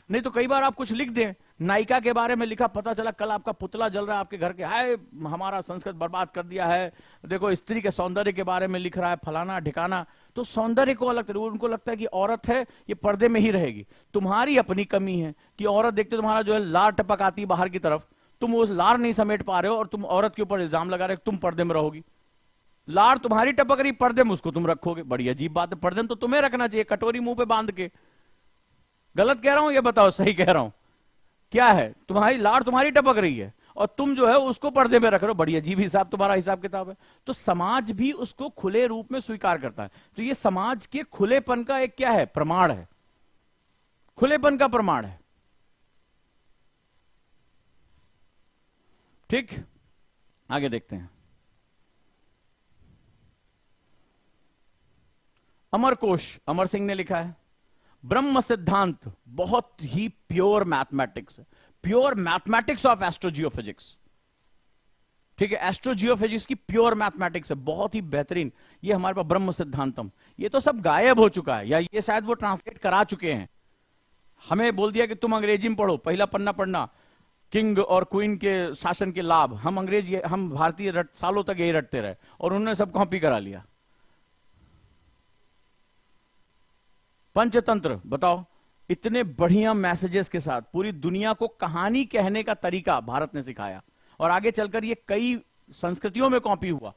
नहीं तो कई बार आप कुछ लिख दें, नायिका के बारे में लिखा, पता चला कल आपका पुतला जल रहा है आपके घर के, हाय हमारा संस्कृत बर्बाद कर दिया है, देखो स्त्री के सौंदर्य के बारे में लिख रहा है, फलाना ठिकाना। तो सौंदर्य को अलग, उनको लगता है कि औरत है ये पर्दे में ही रहेगी। तुम्हारी अपनी कमी है कि औरत देखते तुम्हारा जो है लार टपक आती है बाहर की तरफ, तुम उस लार नहीं समेट पा रहे हो और तुम औरत के ऊपर इल्जाम लगा रहे हो तुम पर्दे में रहोगी। लार तुम्हारी टपक रही, पर्दे में उसको तुम रखोगे, बड़ी अजीब बात है। पर्दे में तो तुम्हें रखना चाहिए, कटोरी मुंह पे बांध के। गलत कह रहा हूं ये बताओ, सही कह रहा हूं? क्या है, तुम्हारी लार तुम्हारी टपक रही है और तुम जो है उसको पर्दे में रख रहे हो, बड़ी अजीब हिसाब, तुम्हारा हिसाब किताब है। तो समाज भी उसको खुले रूप में स्वीकार करता है। तो ये समाज के खुलेपन का एक क्या है, प्रमाण है, खुलेपन का प्रमाण है, ठीक। आगे देखते हैं। अमरकोश अमर सिंह ने लिखा है। ब्रह्म सिद्धांत बहुत ही प्योर मैथमेटिक्स है, प्योर मैथमेटिक्स ऑफ एस्ट्रोजियोफिजिक्स, ठीक है। एस्ट्रोजियोफिजिक्स की प्योर मैथमेटिक्स है, बहुत ही बेहतरीन। ये हमारे पास ब्रह्म सिद्धांतम, ये तो सब गायब हो चुका है, या ये शायद वो ट्रांसलेट करा चुके हैं। हमें बोल दिया कि तुम अंग्रेजी में पढ़ो, पहला पन्ना पढ़ना, किंग और क्वीन के शासन के लाभ। हम अंग्रेजी, हम भारतीय सालों तक यही रटते रहे और उन्होंने सब कॉपी करा लिया। पंचतंत्र बताओ, इतने बढ़िया मैसेजेस के साथ पूरी दुनिया को कहानी कहने का तरीका भारत ने सिखाया, और आगे चलकर ये कई संस्कृतियों में कॉपी हुआ,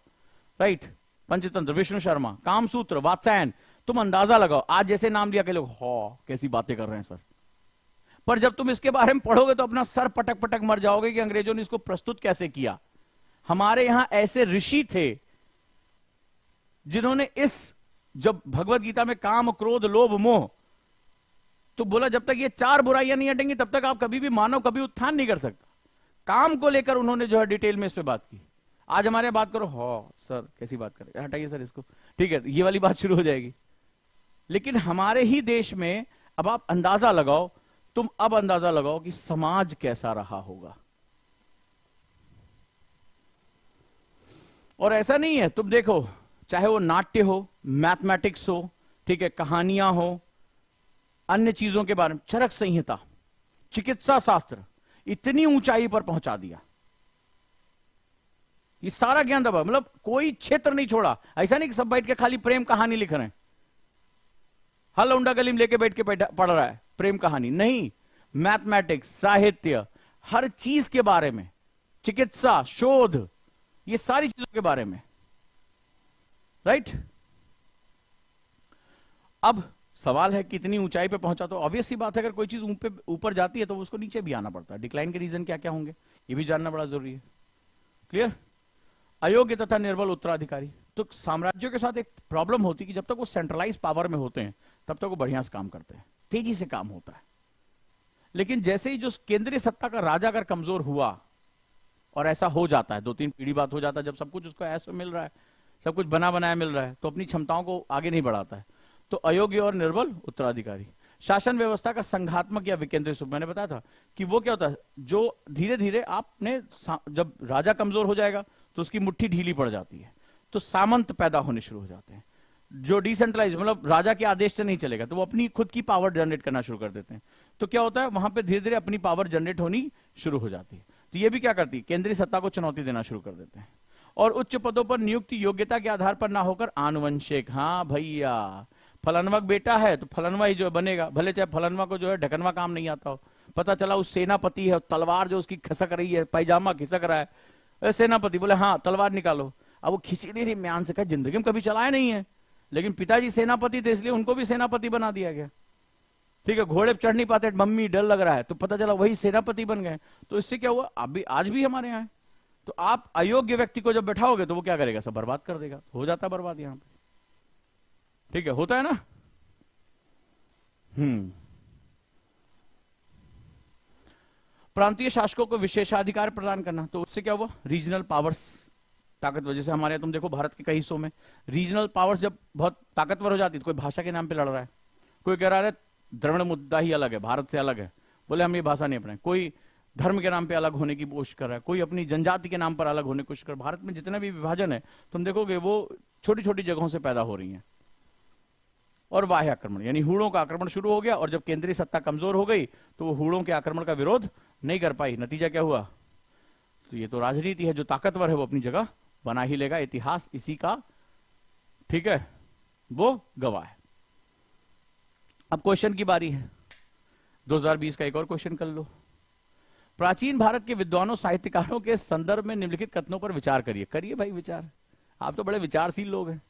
राइट। पंचतंत्र, विष्णु शर्मा, कामसूत्र, वात्सायन, तुम अंदाजा लगाओ, आज जैसे नाम लिया के लोग हो कैसी बातें कर रहे हैं सर, पर जब तुम इसके बारे में पढ़ोगे तो अपना सर पटक पटक मर जाओगे कि अंग्रेजों ने इसको प्रस्तुत कैसे किया। हमारे यहां ऐसे ऋषि थे जिन्होंने जब भगवत गीता में काम, क्रोध, लोभ, मोह, तो बोला जब तक ये चार बुराइयां नहीं हटेंगी तब तक आप कभी भी मानव कभी उत्थान नहीं कर सकता। काम को लेकर उन्होंने जो है डिटेल में इस पे बात की। आज हमारे बात करो, हो सर कैसी बात करें, हटाइए सर इसको, ठीक है, ये वाली बात शुरू हो जाएगी। लेकिन हमारे ही देश में अब आप अंदाजा लगाओ, तुम अब अंदाजा लगाओ कि समाज कैसा रहा होगा। और ऐसा नहीं है, तुम देखो, चाहे वो नाट्य हो, मैथमेटिक्स हो, ठीक है, कहानियां हो, अन्य चीजों के बारे में, चरक संहिता, चिकित्सा शास्त्र इतनी ऊंचाई पर पहुंचा दिया। ये सारा ज्ञान दबा, मतलब कोई क्षेत्र नहीं छोड़ा। ऐसा नहीं कि सब बैठ के खाली प्रेम कहानी लिख रहे हैं, हल उंडा गलीम लेके बैठ के पढ़ रहा है प्रेम कहानी, नहीं। मैथमेटिक्स, साहित्य, हर चीज के बारे में, चिकित्सा, शोध, ये सारी चीजों के बारे में, राइट। अब सवाल है कितनी ऊंचाई पे पहुंचा, तो ऑब्वियस सी बात है, अगर कोई चीज ऊपर जाती है तो उसको नीचे भी आना पड़ता है। डिक्लाइन के रीजन क्या क्या होंगे ये भी जानना बड़ा जरूरी है। क्लियर। अयोग्य तथा निर्बल उत्तराधिकारी, तो साम्राज्यों के साथ एक प्रॉब्लम होती है कि जब तक वो सेंट्रलाइज पावर में होते हैं तब तक वो बढ़िया से काम करते हैं, तेजी से काम होता है। लेकिन जैसे ही जो केंद्रीय सत्ता का राजा अगर कमजोर हुआ, और ऐसा हो जाता है, 2-3 पीढ़ी बाद हो जाता है, जब सब कुछ उसको ऐसा मिल रहा है, सब कुछ बना बनाया मिल रहा है, तो अपनी क्षमताओं को आगे नहीं बढ़ाता है। तो अयोग्य और निर्बल उत्तराधिकारी। शासन व्यवस्था का संघात्मक या विकेंद्रित स्वरूप, मैंने बताया था कि वो क्या होता है, जो धीरे धीरे आपने, जब राजा कमजोर हो जाएगा तो उसकी मुट्ठी ढीली पड़ जाती है, तो सामंत पैदा होने शुरू हो जाते हैं, जो डिसेंट्रलाइज, मतलब राजा के आदेश से नहीं चलेगा, तो वो अपनी खुद की पावर जनरेट करना शुरू कर देते हैं। तो क्या होता है, वहां पे धीरे धीरे अपनी पावर जनरेट होनी शुरू हो जाती है। तो ये भी क्या करती है, केंद्रीय सत्ता को चुनौती देना शुरू कर देते हैं। और उच्च पदों पर नियुक्ति योग्यता के आधार पर ना होकर आनुवंशिक, हाँ भैया, फलनवा बेटा है तो फलनवा ही जो बनेगा, भले चाहे फलनवा को जो है ढकनवा काम नहीं आता हो। पता चला उस सेनापति है, तलवार जो उसकी खिसक रही है, पैजामा खिसक रहा है, सेनापति बोले हाँ तलवार निकालो। अब वो खिसी दे रही, म्यान से कहा जिंदगी में कभी चलाया नहीं है, लेकिन पिताजी सेनापति थे इसलिए उनको भी सेनापति बना दिया गया। ठीक है, घोड़े पर चढ़ नहीं पाते, मम्मी डर लग रहा है, तो पता चला वही सेनापति बन गए। तो इससे क्या हुआ, अभी आज भी हमारे यहाँ है। तो आप अयोग्य व्यक्ति को जब बैठाओगे तो वो क्या करेगा, सब बर्बाद कर देगा, हो जाता बर्बाद यहां पे। ठीक है, होता है ना। प्रांतीय शासकों को विशेषाधिकार प्रदान करना, तो उससे क्या हुआ, रीजनल पावर्स ताकतवर। जैसे हमारे तुम देखो भारत के कई हिस्सों में रीजनल पावर्स जब बहुत ताकतवर हो जाती है, तो कोई भाषा के नाम पे लड़ रहा है, कोई कह रहा है द्रविड़ मुद्दा ही अलग है, भारत से अलग है, बोले हम ये भाषा नहीं अपनाएं, कोई धर्म के नाम पे अलग होने की कोशिश कर रहा है, कोई अपनी जनजाति के नाम पर अलग होने की कोशिश कर रहा है। भारत में जितने भी विभाजन है तुम देखोगे वो छोटी छोटी जगहों से पैदा हो रही हैं। और बाह्य आक्रमण, यानी हूणों का आक्रमण शुरू हो गया, और जब केंद्रीय सत्ता कमजोर हो गई तो वो हूणों के आक्रमण का विरोध नहीं कर पाई। नतीजा क्या हुआ, तो ये तो राजनीति है, जो ताकतवर है वो अपनी जगह बना ही लेगा, इतिहास इसी का, ठीक है, वो गवाह है। अब क्वेश्चन की बारी है, 2020 का एक और क्वेश्चन कर लो। प्राचीन भारत के विद्वानों साहित्यकारों के संदर्भ में निम्नलिखित कथनों पर विचार करिए। करिए भाई विचार, आप तो बड़े विचारशील लोग हैं।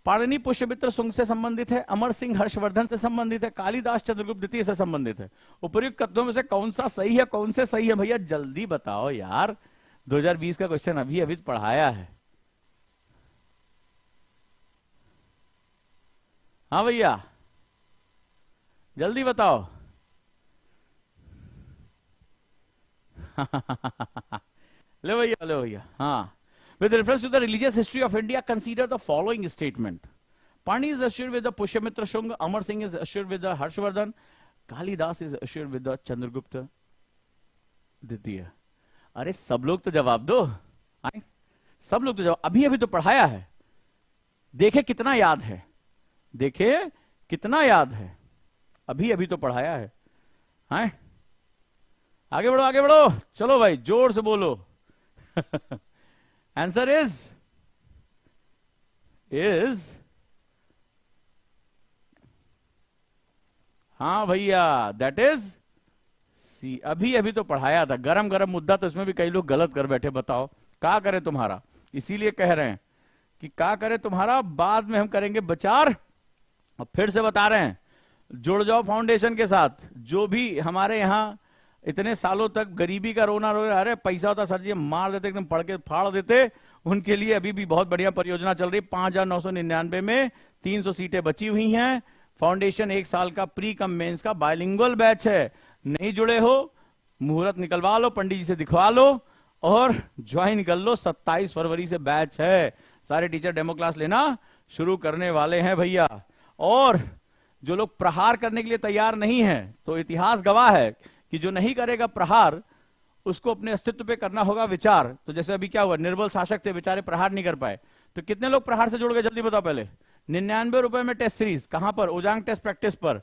पाणिनि पुष्यमित्र शुंग से संबंधित है, अमर सिंह हर्षवर्धन से संबंधित है, कालिदास चंद्रगुप्त द्वितीय से संबंधित है। उपयुक्त कथनों में से कौन सा सही है, कौन से सही है, भैया जल्दी बताओ यार, 2020 का क्वेश्चन अभी अभी पढ़ाया है। हाँ भैया जल्दी बताओ। ले भैया हाँ। With reference to the religious history of India, consider the following statement. Pani is assured with the Pushyamitra Shunga, Amar Singh is assured with the Harshvardhan, Kalidas is assured with the Chandragupta द्वितीय। अरे सब लोग तो जवाब दो, सब लोग तो जवाब, अभी अभी तो पढ़ाया है, देखे कितना याद है, देखे कितना याद है, अभी अभी तो पढ़ाया है। हाँ आगे बढ़ो आगे बढ़ो, चलो भाई जोर से बोलो। आंसर इज हाँ भैया दैट इज सी। अभी अभी तो पढ़ाया था, गरम गरम मुद्दा, तो इसमें भी कई लोग गलत कर बैठे। बताओ क्या करे तुम्हारा, इसीलिए कह रहे हैं कि क्या करे तुम्हारा, बाद में हम करेंगे विचार। और फिर से बता रहे हैं, जुड़ जाओ फाउंडेशन के साथ। जो भी हमारे यहाँ इतने सालों तक गरीबी का रोना रो रहा, अरे पैसा होता सर जी मार देते, एकदम पढ़ के फाड़ देते, उनके लिए अभी भी बहुत बढ़िया परियोजना चल रही। 5,999 में 300 सीटें बची हुई हैं। फाउंडेशन 1 साल का प्री कम मेंस का बाइलिंगुअल बैच है। नहीं जुड़े हो, मुहूर्त निकलवा लो, पंडित जी से दिखवा लो और ज्वाइन कर लो। 27 फरवरी से बैच है। सारे टीचर डेमो क्लास लेना शुरू करने वाले हैं भैया। और जो लोग प्रहार करने के लिए तैयार नहीं है, तो इतिहास गवाह है कि जो नहीं करेगा प्रहार, उसको अपने अस्तित्व पे करना होगा विचार। तो जैसे अभी क्या हुआ, निर्बल शासक थे बेचारे, प्रहार नहीं कर पाए, तो कितने लोग प्रहार से जुड़ गए जल्दी बताओ पहले। 99 रुपए में टेस्ट सीरीज, कहां पर, ओजांग टेस्ट प्रैक्टिस पर,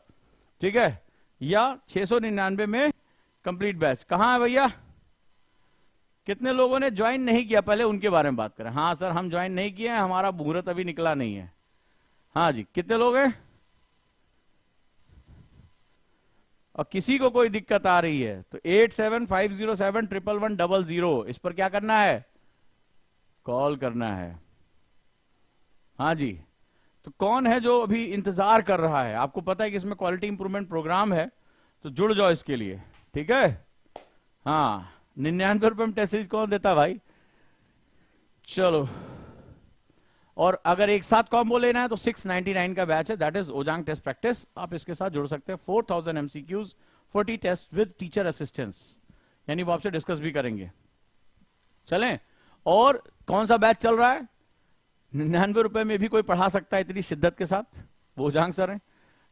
ठीक है, या 699 में कंप्लीट बैच, कहां है भैया? कितने लोगों ने ज्वाइन नहीं किया, पहले उनके बारे में बात करें। हाँ सर हम ज्वाइन नहीं किए हैं, हमारा मुहूर्त अभी निकला नहीं है। हाँ जी, कितने लोग हैं? और किसी को कोई दिक्कत आ रही है तो 8750711100 इस पर क्या करना है, कॉल करना है। हाँ जी, तो कौन है जो अभी इंतजार कर रहा है? आपको पता है कि इसमें क्वालिटी इंप्रूवमेंट प्रोग्राम है, तो जुड़ जाओ इसके लिए, ठीक है। हाँ, 99 रुपए में टेस्ट सीरीज कौन देता भाई? चलो, और अगर एक साथ कॉम्बो लेना है तो 699 का बैच है, दैट इज ओजांग टेस्ट प्रैक्टिस, आप इसके साथ जुड़ सकते हैं। 4000 MCQs, 40 test with teacher assistance, यानी वो आपसे डिस्कस भी करेंगे। चलें, और कौन सा बैच चल रहा है? 99 रुपए में भी कोई पढ़ा सकता है इतनी शिद्दत के साथ, वो ओजांग सर हैं,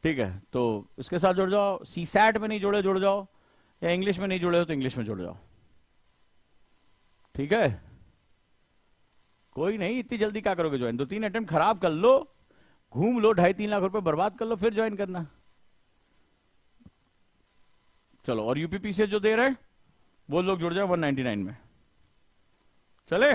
ठीक है। तो इसके साथ जुड़ जाओ। सीसैट में नहीं जुड़े जुड़ जाओ, या इंग्लिश में नहीं जुड़े हो तो इंग्लिश में जुड़ जाओ, ठीक है। कोई नहीं, इतनी जल्दी क्या करोगे ज्वाइन, 2-3 अटेम्प्ट खराब कर लो, घूम लो, 2.5-3 लाख रुपए बर्बाद कर लो, फिर ज्वाइन करना। चलो, और यूपीपी से जो दे रहे हैं वो लोग जुड़ जाओ 199 में। चले।